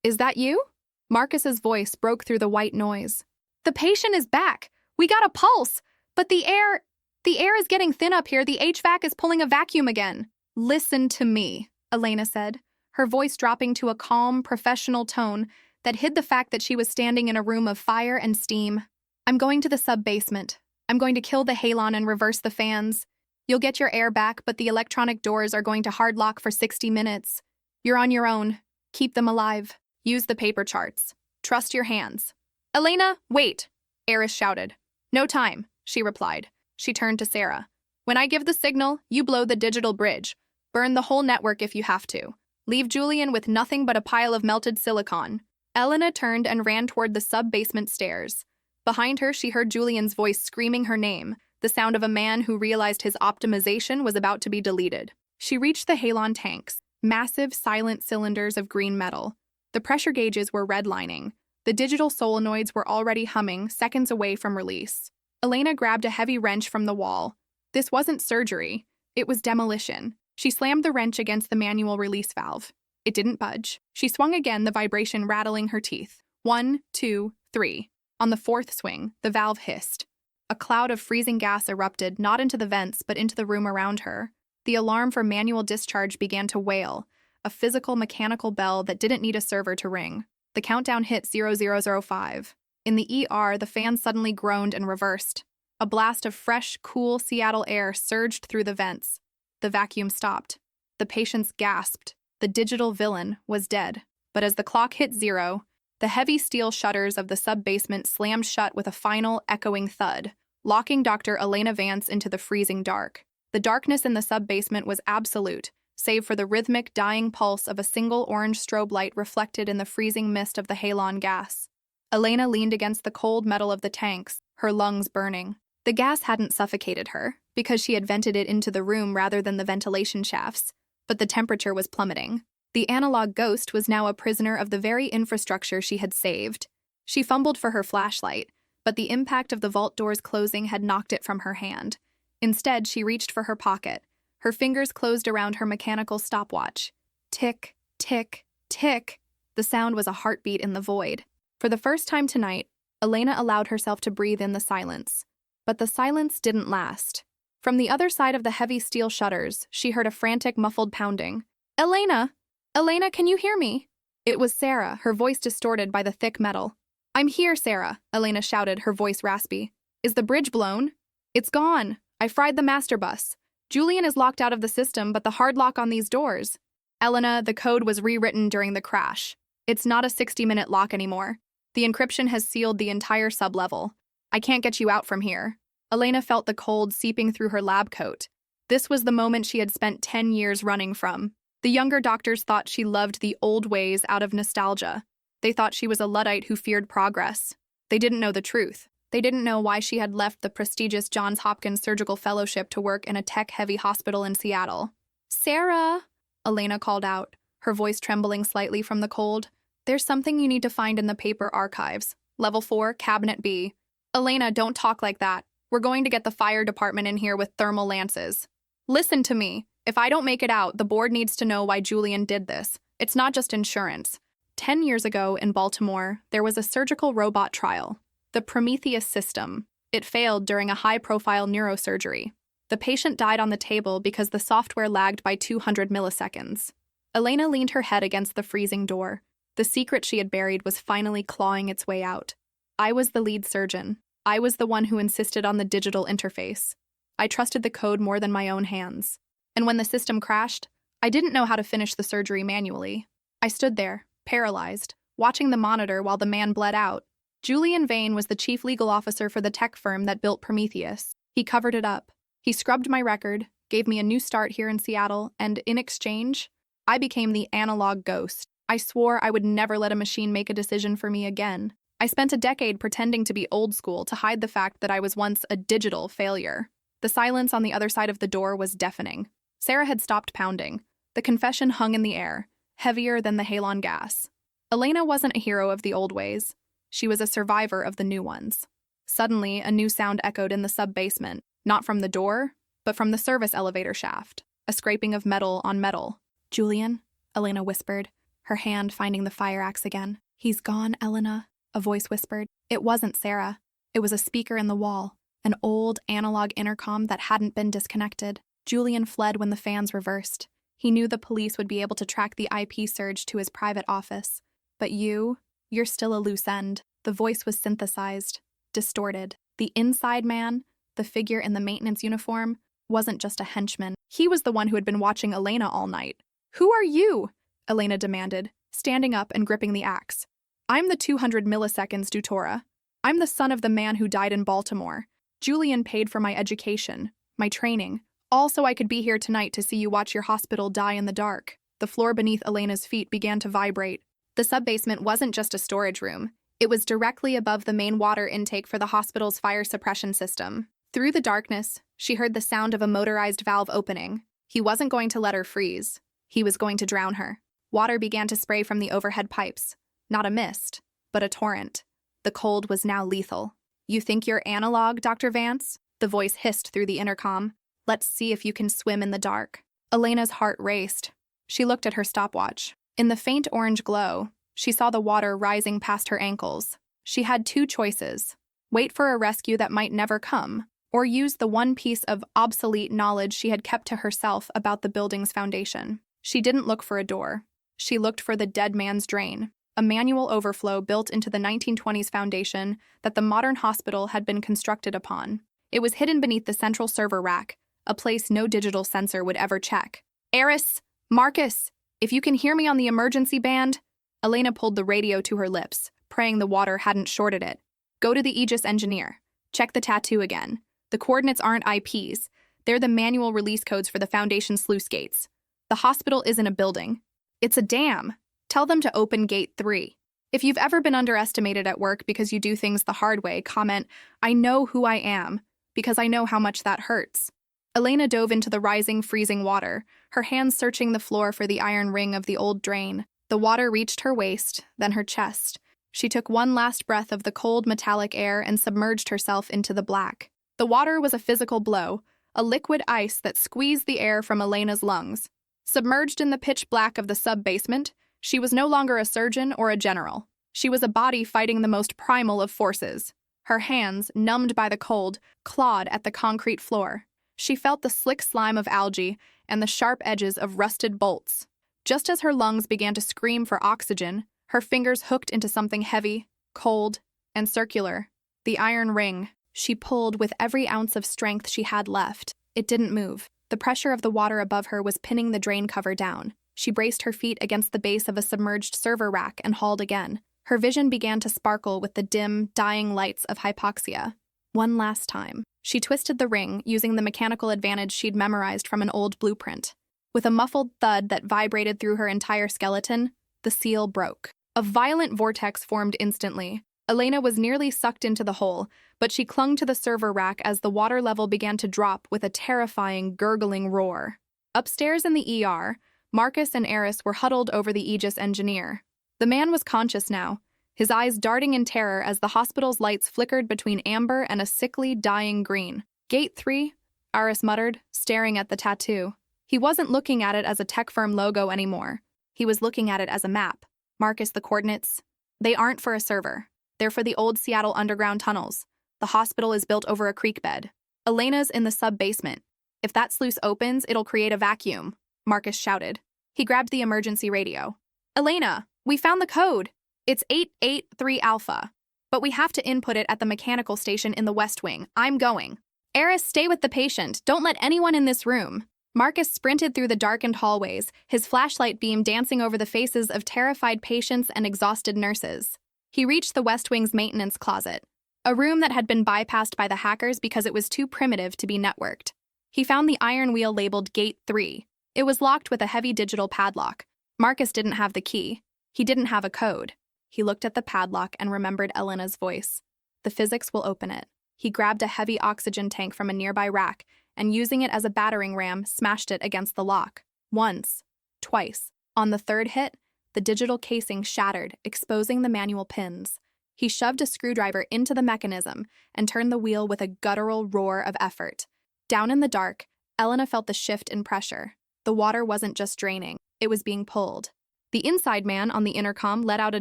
Is that you? Marcus's voice broke through the white noise. The patient is back. We got a pulse, but the air is getting thin up here. The HVAC is pulling a vacuum again. Listen to me, Elena said, her voice dropping to a calm, professional tone that hid the fact that she was standing in a room of fire and steam. I'm going to the sub-basement. I'm going to kill the halon and reverse the fans. You'll get your air back, but the electronic doors are going to hard lock for 60 minutes. You're on your own. Keep them alive. Use the paper charts. Trust your hands. Elena, wait, Eris shouted. No time, she replied. She turned to Sarah. When I give the signal, you blow the digital bridge. Burn the whole network if you have to. Leave Julian with nothing but a pile of melted silicon. Elena turned and ran toward the sub-basement stairs. Behind her, she heard Julian's voice screaming her name, the sound of a man who realized his optimization was about to be deleted. She reached the halon tanks, massive, silent cylinders of green metal. The pressure gauges were redlining. The digital solenoids were already humming, seconds away from release. Elena grabbed a heavy wrench from the wall. This wasn't surgery. It was demolition. She slammed the wrench against the manual release valve. It didn't budge. She swung again, the vibration rattling her teeth. 1, 2, 3. On the 4th swing, the valve hissed. A cloud of freezing gas erupted, not into the vents, but into the room around her. The alarm for manual discharge began to wail, a physical mechanical bell that didn't need a server to ring. The countdown hit 0005. In the ER, the fan suddenly groaned and reversed. A blast of fresh, cool Seattle air surged through the vents. The vacuum stopped. The patients gasped. The digital villain was dead. But as the clock hit 0, the heavy steel shutters of the sub-basement slammed shut with a final, echoing thud, locking Dr. Elena Vance into the freezing dark. The darkness in the sub-basement was absolute, save for the rhythmic, dying pulse of a single orange strobe light reflected in the freezing mist of the halon gas. Elena leaned against the cold metal of the tanks, her lungs burning. The gas hadn't suffocated her, because she had vented it into the room rather than the ventilation shafts, but the temperature was plummeting. The analog ghost was now a prisoner of the very infrastructure she had saved. She fumbled for her flashlight, but the impact of the vault doors closing had knocked it from her hand. Instead, she reached for her pocket. Her fingers closed around her mechanical stopwatch. Tick, tick, tick. The sound was a heartbeat in the void. For the first time tonight, Elena allowed herself to breathe in the silence. But the silence didn't last. From the other side of the heavy steel shutters, she heard a frantic, muffled pounding. Elena! Elena, can you hear me? It was Sarah, her voice distorted by the thick metal. I'm here, Sarah, Elena shouted, her voice raspy. Is the bridge blown? It's gone. I fried the master bus. Julian is locked out of the system, but the hard lock on these doors. Elena, the code was rewritten during the crash. It's not a 60-minute lock anymore. The encryption has sealed the entire sublevel. I can't get you out from here. Elena felt the cold seeping through her lab coat. This was the moment she had spent 10 years running from. The younger doctors thought she loved the old ways out of nostalgia. They thought she was a Luddite who feared progress. They didn't know the truth. They didn't know why she had left the prestigious Johns Hopkins Surgical Fellowship to work in a tech-heavy hospital in Seattle. Sarah, Elena called out, her voice trembling slightly from the cold. There's something you need to find in the paper archives. Level 4, Cabinet B. Elena, don't talk like that, We're going to get the fire department in here with thermal lances. Listen to me. If I don't make it out, the board needs to know why Julian did this. It's not just insurance. 10 years ago in Baltimore, there was a surgical robot trial, the Prometheus system. It failed during a high-profile neurosurgery. The patient died on the table because the software lagged by 200 milliseconds. Elena leaned her head against the freezing door. The secret she had buried was finally clawing its way out. I was the lead surgeon. I was the one who insisted on the digital interface. I trusted the code more than my own hands. And when the system crashed, I didn't know how to finish the surgery manually. I stood there, paralyzed, watching the monitor while the man bled out. Julian Vane was the chief legal officer for the tech firm that built Prometheus. He covered it up. He scrubbed my record, gave me a new start here in Seattle, and in exchange, I became the analog ghost. I swore I would never let a machine make a decision for me again. I spent a decade pretending to be old school to hide the fact that I was once a digital failure. The silence on the other side of the door was deafening. Sarah had stopped pounding. The confession hung in the air, heavier than the halon gas. Elena wasn't a hero of the old ways. She was a survivor of the new ones. Suddenly, a new sound echoed in the sub-basement, not from the door, but from the service elevator shaft, a scraping of metal on metal. "Julian," Elena whispered, her hand finding the fire axe again. "He's gone, Elena," a voice whispered. It wasn't Sarah. It was a speaker in the wall, an old analog intercom that hadn't been disconnected. Julian fled when the fans reversed. He knew the police would be able to track the IP surge to his private office. But you're still a loose end. The voice was synthesized, distorted. The inside man, the figure in the maintenance uniform, wasn't just a henchman. He was the one who had been watching Elena all night. "Who are you?" Elena demanded, standing up and gripping the axe. "I'm the 200 milliseconds Dutora. I'm the son of the man who died in Baltimore. Julian paid for my education, my training, all so I could be here tonight to see you watch your hospital die in the dark." The floor beneath Elena's feet began to vibrate. The sub-basement wasn't just a storage room. It was directly above the main water intake for the hospital's fire suppression system. Through the darkness, she heard the sound of a motorized valve opening. He wasn't going to let her freeze. He was going to drown her. Water began to spray from the overhead pipes. Not a mist, but a torrent. The cold was now lethal. "You think you're analog, Dr. Vance?" The voice hissed through the intercom. "Let's see if you can swim in the dark." Elena's heart raced. She looked at her stopwatch. In the faint orange glow, she saw the water rising past her ankles. She had two choices: wait for a rescue that might never come, or use the one piece of obsolete knowledge she had kept to herself about the building's foundation. She didn't look for a door. She looked for the dead man's drain, a manual overflow built into the 1920s foundation that the modern hospital had been constructed upon. It was hidden beneath the central server rack, a place no digital sensor would ever check. "Eris! Marcus! If you can hear me on the emergency band..." Elena pulled the radio to her lips, praying the water hadn't shorted it. "Go to the Aegis engineer. Check the tattoo again. The coordinates aren't IPs. They're the manual release codes for the Foundation sluice gates. The hospital isn't a building. It's a dam. Tell them to open Gate 3. If you've ever been underestimated at work because you do things the hard way, comment, "I know who I am," because I know how much that hurts." Elena dove into the rising, freezing water, her hands searching the floor for the iron ring of the old drain. The water reached her waist, then her chest. She took one last breath of the cold, metallic air and submerged herself into the black. The water was a physical blow, a liquid ice that squeezed the air from Elena's lungs. Submerged in the pitch black of the sub-basement, she was no longer a surgeon or a general. She was a body fighting the most primal of forces. Her hands, numbed by the cold, clawed at the concrete floor. She felt the slick slime of algae and the sharp edges of rusted bolts. Just as her lungs began to scream for oxygen, her fingers hooked into something heavy, cold, and circular. The iron ring. She pulled with every ounce of strength she had left. It didn't move. The pressure of the water above her was pinning the drain cover down. She braced her feet against the base of a submerged server rack and hauled again. Her vision began to sparkle with the dim, dying lights of hypoxia. One last time. She twisted the ring, using the mechanical advantage she'd memorized from an old blueprint. With a muffled thud that vibrated through her entire skeleton, the seal broke. A violent vortex formed instantly. Elena was nearly sucked into the hole, but she clung to the server rack as the water level began to drop with a terrifying, gurgling roar. Upstairs in the ER, Marcus and Eris were huddled over the Aegis engineer. The man was conscious now, his eyes darting in terror as the hospital's lights flickered between amber and a sickly, dying green. Gate 3, Aris muttered, staring at the tattoo. He wasn't looking at it as a tech firm logo anymore. He was looking at it as a map. Marcus, the coordinates. They aren't for a server. They're for the old Seattle underground tunnels. The hospital is built over a creek bed. Elena's in the sub-basement. If that sluice opens, it'll create a vacuum, Marcus shouted. He grabbed the emergency radio. Elena, we found the code. It's 883 Alpha. But we have to input it at the mechanical station in the West Wing. I'm going. Eris, stay with the patient. Don't let anyone in this room. Marcus sprinted through the darkened hallways, his flashlight beam dancing over the faces of terrified patients and exhausted nurses. He reached the West Wing's maintenance closet, a room that had been bypassed by the hackers because it was too primitive to be networked. He found the iron wheel labeled Gate 3. It was locked with a heavy digital padlock. Marcus didn't have the key. He didn't have a code. He looked at the padlock and remembered Elena's voice. The physics will open it. He grabbed a heavy oxygen tank from a nearby rack and, using it as a battering ram, smashed it against the lock. Once. Twice. On the third hit, the digital casing shattered, exposing the manual pins. He shoved a screwdriver into the mechanism and turned the wheel with a guttural roar of effort. Down in the dark, Elena felt the shift in pressure. The water wasn't just draining, it was being pulled. The inside man on the intercom let out a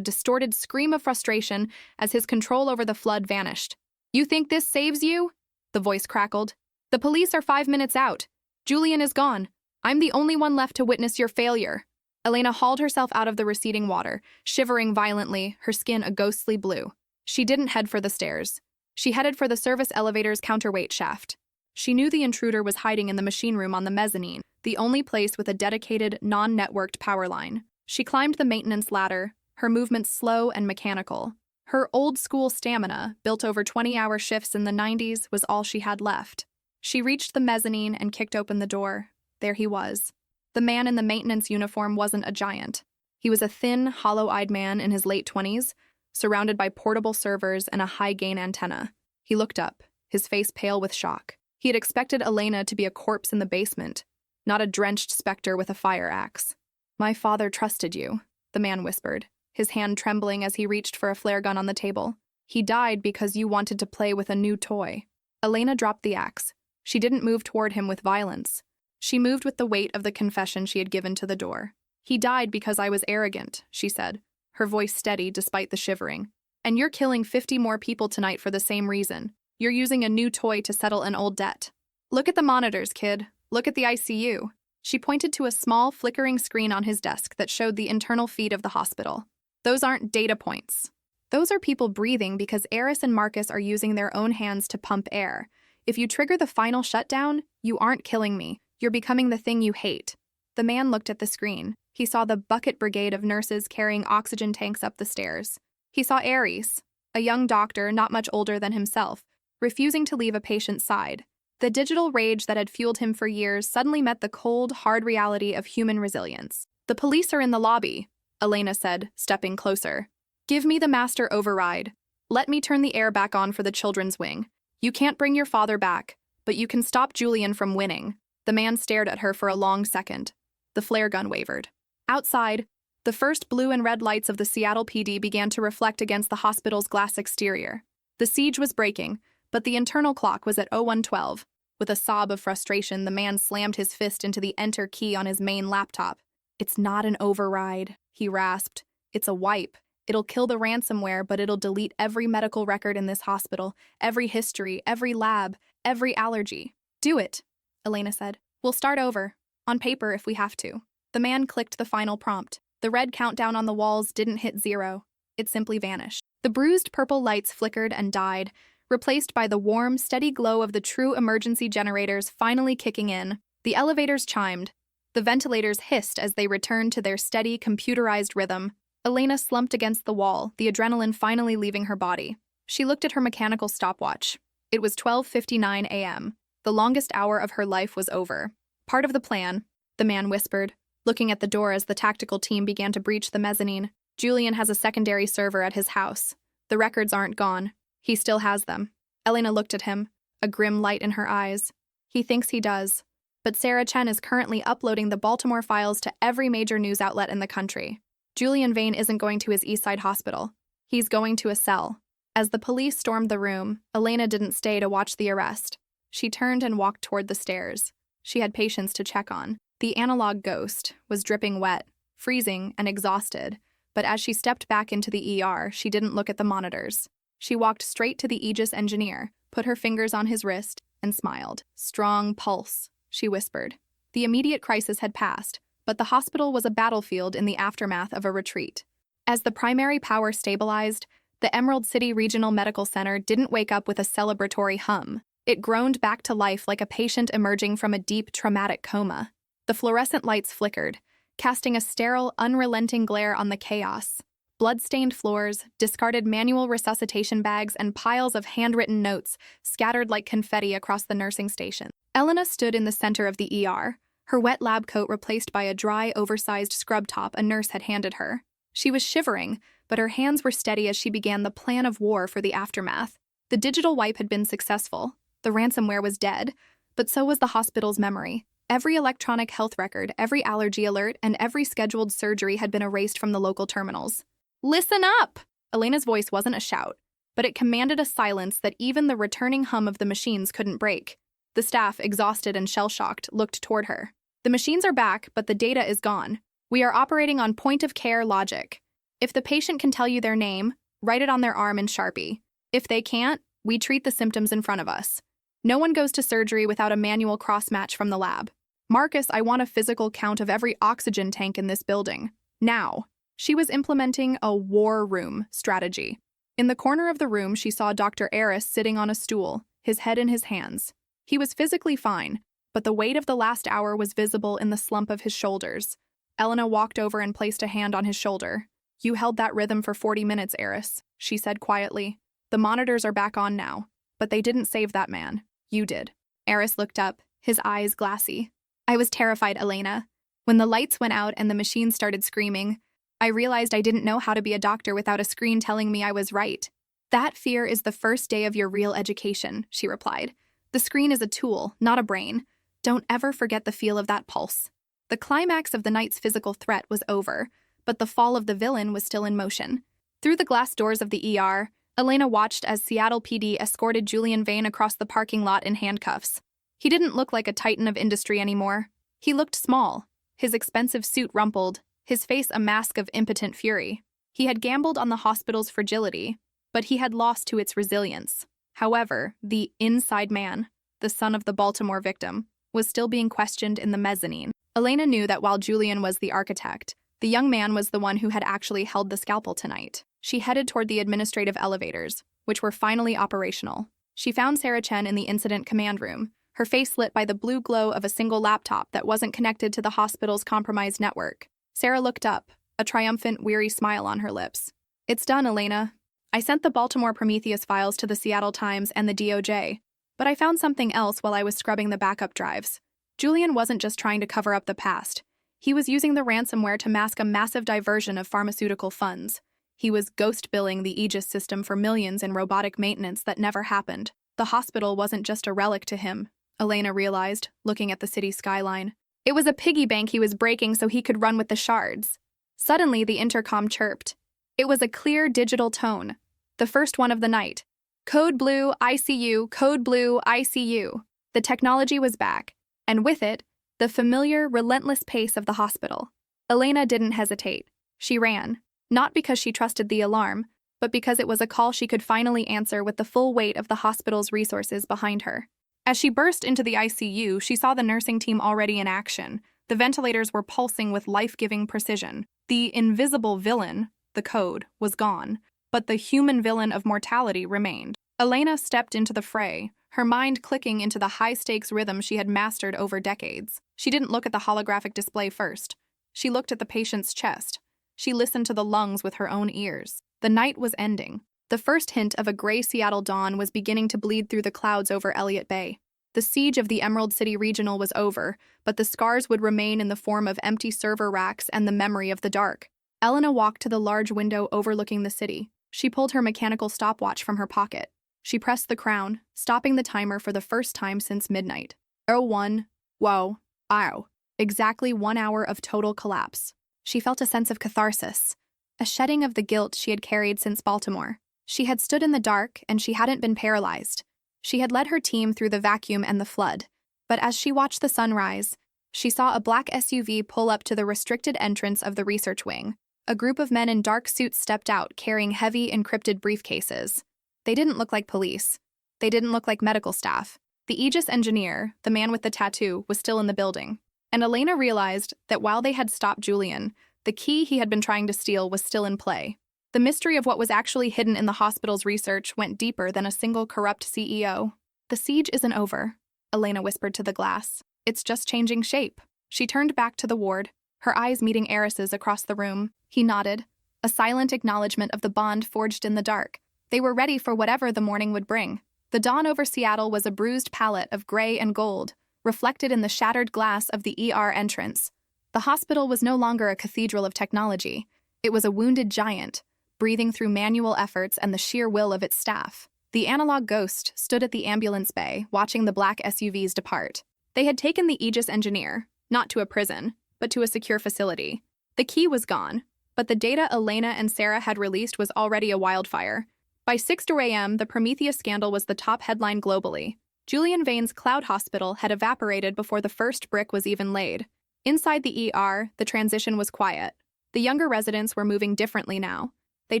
distorted scream of frustration as his control over the flood vanished. You think this saves you? The voice crackled. The police are 5 minutes out. Julian is gone. I'm the only one left to witness your failure. Elena hauled herself out of the receding water, shivering violently, her skin a ghostly blue. She didn't head for the stairs. She headed for the service elevator's counterweight shaft. She knew the intruder was hiding in the machine room on the mezzanine, the only place with a dedicated, non-networked power line. She climbed the maintenance ladder, her movements slow and mechanical. Her old-school stamina, built over 20-hour shifts in the 90s, was all she had left. She reached the mezzanine and kicked open the door. There he was. The man in the maintenance uniform wasn't a giant. He was a thin, hollow-eyed man in his late 20s, surrounded by portable servers and a high-gain antenna. He looked up, his face pale with shock. He had expected Elena to be a corpse in the basement, not a drenched specter with a fire axe. My father trusted you, the man whispered, his hand trembling as he reached for a flare gun on the table. He died because you wanted to play with a new toy. Elena dropped the axe. She didn't move toward him with violence. She moved with the weight of the confession she had given to the door. He died because I was arrogant, she said, her voice steady despite the shivering. And you're killing 50 more people tonight for the same reason. You're using a new toy to settle an old debt. Look at the monitors, kid. Look at the ICU. She pointed to a small, flickering screen on his desk that showed the internal feed of the hospital. Those aren't data points. Those are people breathing because Eris and Marcus are using their own hands to pump air. If you trigger the final shutdown, you aren't killing me. You're becoming the thing you hate. The man looked at the screen. He saw the bucket brigade of nurses carrying oxygen tanks up the stairs. He saw Ares, a young doctor not much older than himself, refusing to leave a patient's side. The digital rage that had fueled him for years suddenly met the cold, hard reality of human resilience. The police are in the lobby, Elena said, stepping closer. Give me the master override. Let me turn the air back on for the children's wing. You can't bring your father back, but you can stop Julian from winning. The man stared at her for a long second. The flare gun wavered. Outside, the first blue and red lights of the Seattle PD began to reflect against the hospital's glass exterior. The siege was breaking, but the internal clock was at 0112. With a sob of frustration, the man slammed his fist into the enter key on his main laptop. It's not an override, he rasped. It's a wipe. It'll kill the ransomware, but it'll delete every medical record in this hospital, every history, every lab, every allergy. Do it, Elena said. We'll start over. On paper if we have to. The man clicked the final prompt. The red countdown on the walls didn't hit 0. It simply vanished. The bruised purple lights flickered and died, replaced by the warm, steady glow of the true emergency generators finally kicking in. The elevators chimed. The ventilators hissed as they returned to their steady, computerized rhythm. Elena slumped against the wall, the adrenaline finally leaving her body. She looked at her mechanical stopwatch. It was 12:59 a.m. The longest hour of her life was over. Part of the plan, the man whispered, looking at the door as the tactical team began to breach the mezzanine. Julian has a secondary server at his house. The records aren't gone. He still has them. Elena looked at him, a grim light in her eyes. He thinks he does. But Sarah Chen is currently uploading the Baltimore files to every major news outlet in the country. Julian Vane isn't going to his Eastside hospital. He's going to a cell. As the police stormed the room, Elena didn't stay to watch the arrest. She turned and walked toward the stairs. She had patients to check on. The analog ghost was dripping wet, freezing, and exhausted, but as she stepped back into the ER, she didn't look at the monitors. She walked straight to the Aegis engineer, put her fingers on his wrist, and smiled. "Strong pulse," she whispered. The immediate crisis had passed, but the hospital was a battlefield in the aftermath of a retreat. As the primary power stabilized, the Emerald City Regional Medical Center didn't wake up with a celebratory hum. It groaned back to life like a patient emerging from a deep, traumatic coma. The fluorescent lights flickered, casting a sterile, unrelenting glare on the chaos. Blood-stained floors, discarded manual resuscitation bags, and piles of handwritten notes scattered like confetti across the nursing station. Elena stood in the center of the ER, her wet lab coat replaced by a dry, oversized scrub top a nurse had handed her. She was shivering, but her hands were steady as she began the plan of war for the aftermath. The digital wipe had been successful. The ransomware was dead, but so was the hospital's memory. Every electronic health record, every allergy alert, and every scheduled surgery had been erased from the local terminals. "Listen up!" Elena's voice wasn't a shout, but it commanded a silence that even the returning hum of the machines couldn't break. The staff, exhausted and shell-shocked, looked toward her. "The machines are back, but the data is gone. We are operating on point-of-care logic. If the patient can tell you their name, write it on their arm in Sharpie. If they can't, we treat the symptoms in front of us. No one goes to surgery without a manual cross-match from the lab. Marcus, I want a physical count of every oxygen tank in this building. Now." She was implementing a war room strategy. In the corner of the room, she saw Dr. Eris sitting on a stool, his head in his hands. He was physically fine, but the weight of the last hour was visible in the slump of his shoulders. Elena walked over and placed a hand on his shoulder. "You held that rhythm for 40 minutes, Eris," she said quietly. "The monitors are back on now, but they didn't save that man. You did." Eris looked up, his eyes glassy. "I was terrified, Elena. When the lights went out and the machine started screaming, I realized I didn't know how to be a doctor without a screen telling me I was right." "That fear is the first day of your real education," she replied. "The screen is a tool, not a brain. Don't ever forget the feel of that pulse." The climax of the night's physical threat was over, but the fall of the villain was still in motion. Through the glass doors of the ER, Elena watched as Seattle PD escorted Julian Vane across the parking lot in handcuffs. He didn't look like a titan of industry anymore. He looked small, his expensive suit rumpled, his face a mask of impotent fury. He had gambled on the hospital's fragility, but he had lost to its resilience. However, the inside man, the son of the Baltimore victim, was still being questioned in the mezzanine. Elena knew that while Julian was the architect, the young man was the one who had actually held the scalpel tonight. She headed toward the administrative elevators, which were finally operational. She found Sarah Chen in the incident command room, her face lit by the blue glow of a single laptop that wasn't connected to the hospital's compromised network. Sarah looked up, a triumphant, weary smile on her lips. "It's done, Elena. I sent the Baltimore Prometheus files to the Seattle Times and the DOJ, but I found something else while I was scrubbing the backup drives. Julian wasn't just trying to cover up the past. He was using the ransomware to mask a massive diversion of pharmaceutical funds. He was ghost billing the Aegis system for millions in robotic maintenance that never happened. The hospital wasn't just a relic to him," Elena realized, looking at the city skyline. "It was a piggy bank he was breaking so he could run with the shards." Suddenly, the intercom chirped. It was a clear digital tone, the first one of the night. "Code Blue, ICU, Code Blue, ICU." The technology was back, and with it, the familiar, relentless pace of the hospital. Elena didn't hesitate. She ran, not because she trusted the alarm, but because it was a call she could finally answer with the full weight of the hospital's resources behind her. As she burst into the ICU, she saw the nursing team already in action. The ventilators were pulsing with life-giving precision. The invisible villain, the code, was gone, but the human villain of mortality remained. Elena stepped into the fray, her mind clicking into the high-stakes rhythm she had mastered over decades. She didn't look at the holographic display first. She looked at the patient's chest. She listened to the lungs with her own ears. The night was ending. The first hint of a gray Seattle dawn was beginning to bleed through the clouds over Elliott Bay. The siege of the Emerald City Regional was over, but the scars would remain in the form of empty server racks and the memory of the dark. Elena walked to the large window overlooking the city. She pulled her mechanical stopwatch from her pocket. She pressed the crown, stopping the timer for the first time since midnight. 01, whoa, ow. Exactly 1 hour of total collapse. She felt a sense of catharsis. a shedding of the guilt she had carried since Baltimore. She had stood in the dark and she hadn't been paralyzed. She had led her team through the vacuum and the flood. But as she watched the sun rise, she saw a black SUV pull up to the restricted entrance of the research wing. A group of men in dark suits stepped out carrying heavy, encrypted briefcases. They didn't look like police. They didn't look like medical staff. The Aegis engineer, the man with the tattoo, was still in the building. And Elena realized that while they had stopped Julian, the key he had been trying to steal was still in play. The mystery of what was actually hidden in the hospital's research went deeper than a single corrupt CEO. "The siege isn't over," Elena whispered to the glass. "It's just changing shape." She turned back to the ward, her eyes meeting Eris's across the room. He nodded, a silent acknowledgement of the bond forged in the dark. They were ready for whatever the morning would bring. The dawn over Seattle was a bruised palette of gray and gold, reflected in the shattered glass of the ER entrance. The hospital was no longer a cathedral of technology. It was a wounded giant, breathing through manual efforts and the sheer will of its staff. The analog ghost stood at the ambulance bay, watching the black SUVs depart. They had taken the Aegis engineer, not to a prison, but to a secure facility. The key was gone, but the data Elena and Sarah had released was already a wildfire. By 6 a.m., the Prometheus scandal was the top headline globally. Julian Vane's cloud hospital had evaporated before the first brick was even laid. Inside the ER, the transition was quiet. The younger residents were moving differently now. They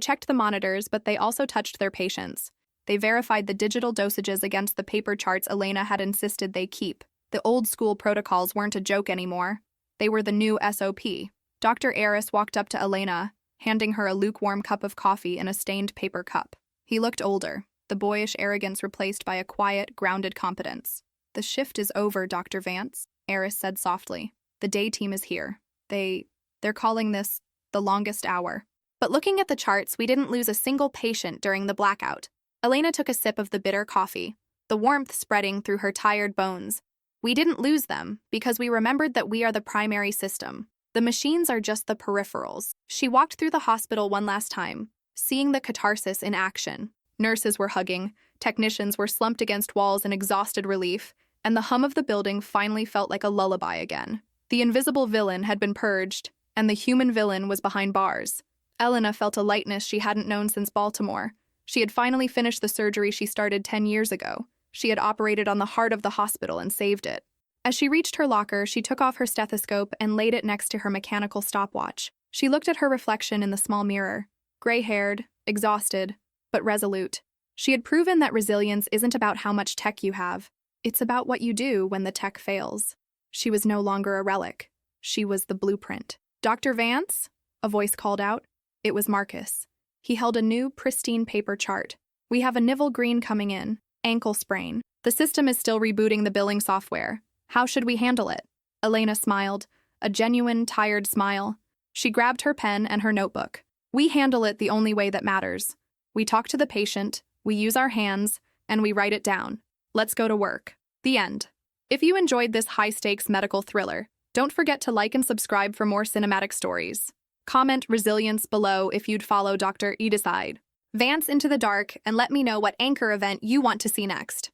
checked the monitors, but they also touched their patients. They verified the digital dosages against the paper charts Elena had insisted they keep. The old-school protocols weren't a joke anymore. They were the new SOP. Dr. Eris walked up to Elena, handing her a lukewarm cup of coffee in a stained paper cup. He looked older, the boyish arrogance replaced by a quiet, grounded competence. "The shift is over, Dr. Vance," Eris said softly. "The day team is here. They're calling this the longest hour. But looking at the charts, we didn't lose a single patient during the blackout." Elena took a sip of the bitter coffee, the warmth spreading through her tired bones. "We didn't lose them because we remembered that we are the primary system. The machines are just the peripherals." She walked through the hospital one last time, seeing the catharsis in action. Nurses were hugging, technicians were slumped against walls in exhausted relief, and the hum of the building finally felt like a lullaby again. The invisible villain had been purged, and the human villain was behind bars. Elena felt a lightness she hadn't known since Baltimore. She had finally finished the surgery she started 10 years ago. She had operated on the heart of the hospital and saved it. As she reached her locker, she took off her stethoscope and laid it next to her mechanical stopwatch. She looked at her reflection in the small mirror, gray-haired, exhausted, but resolute. She had proven that resilience isn't about how much tech you have. It's about what you do when the tech fails. She was no longer a relic. She was the blueprint. "Dr. Vance?" a voice called out. It was Marcus. He held a new, pristine paper chart. "We have a Nivel Green coming in. Ankle sprain. The system is still rebooting the billing software. How should we handle it?" Elena smiled, a genuine, tired smile. She grabbed her pen and her notebook. "We handle it the only way that matters. We talk to the patient, we use our hands, and we write it down. Let's go to work." The end. If you enjoyed this high-stakes medical thriller, don't forget to like and subscribe for more cinematic stories. Comment resilience below if you'd follow Dr. Edicide Vance into the dark and let me know what anchor event you want to see next.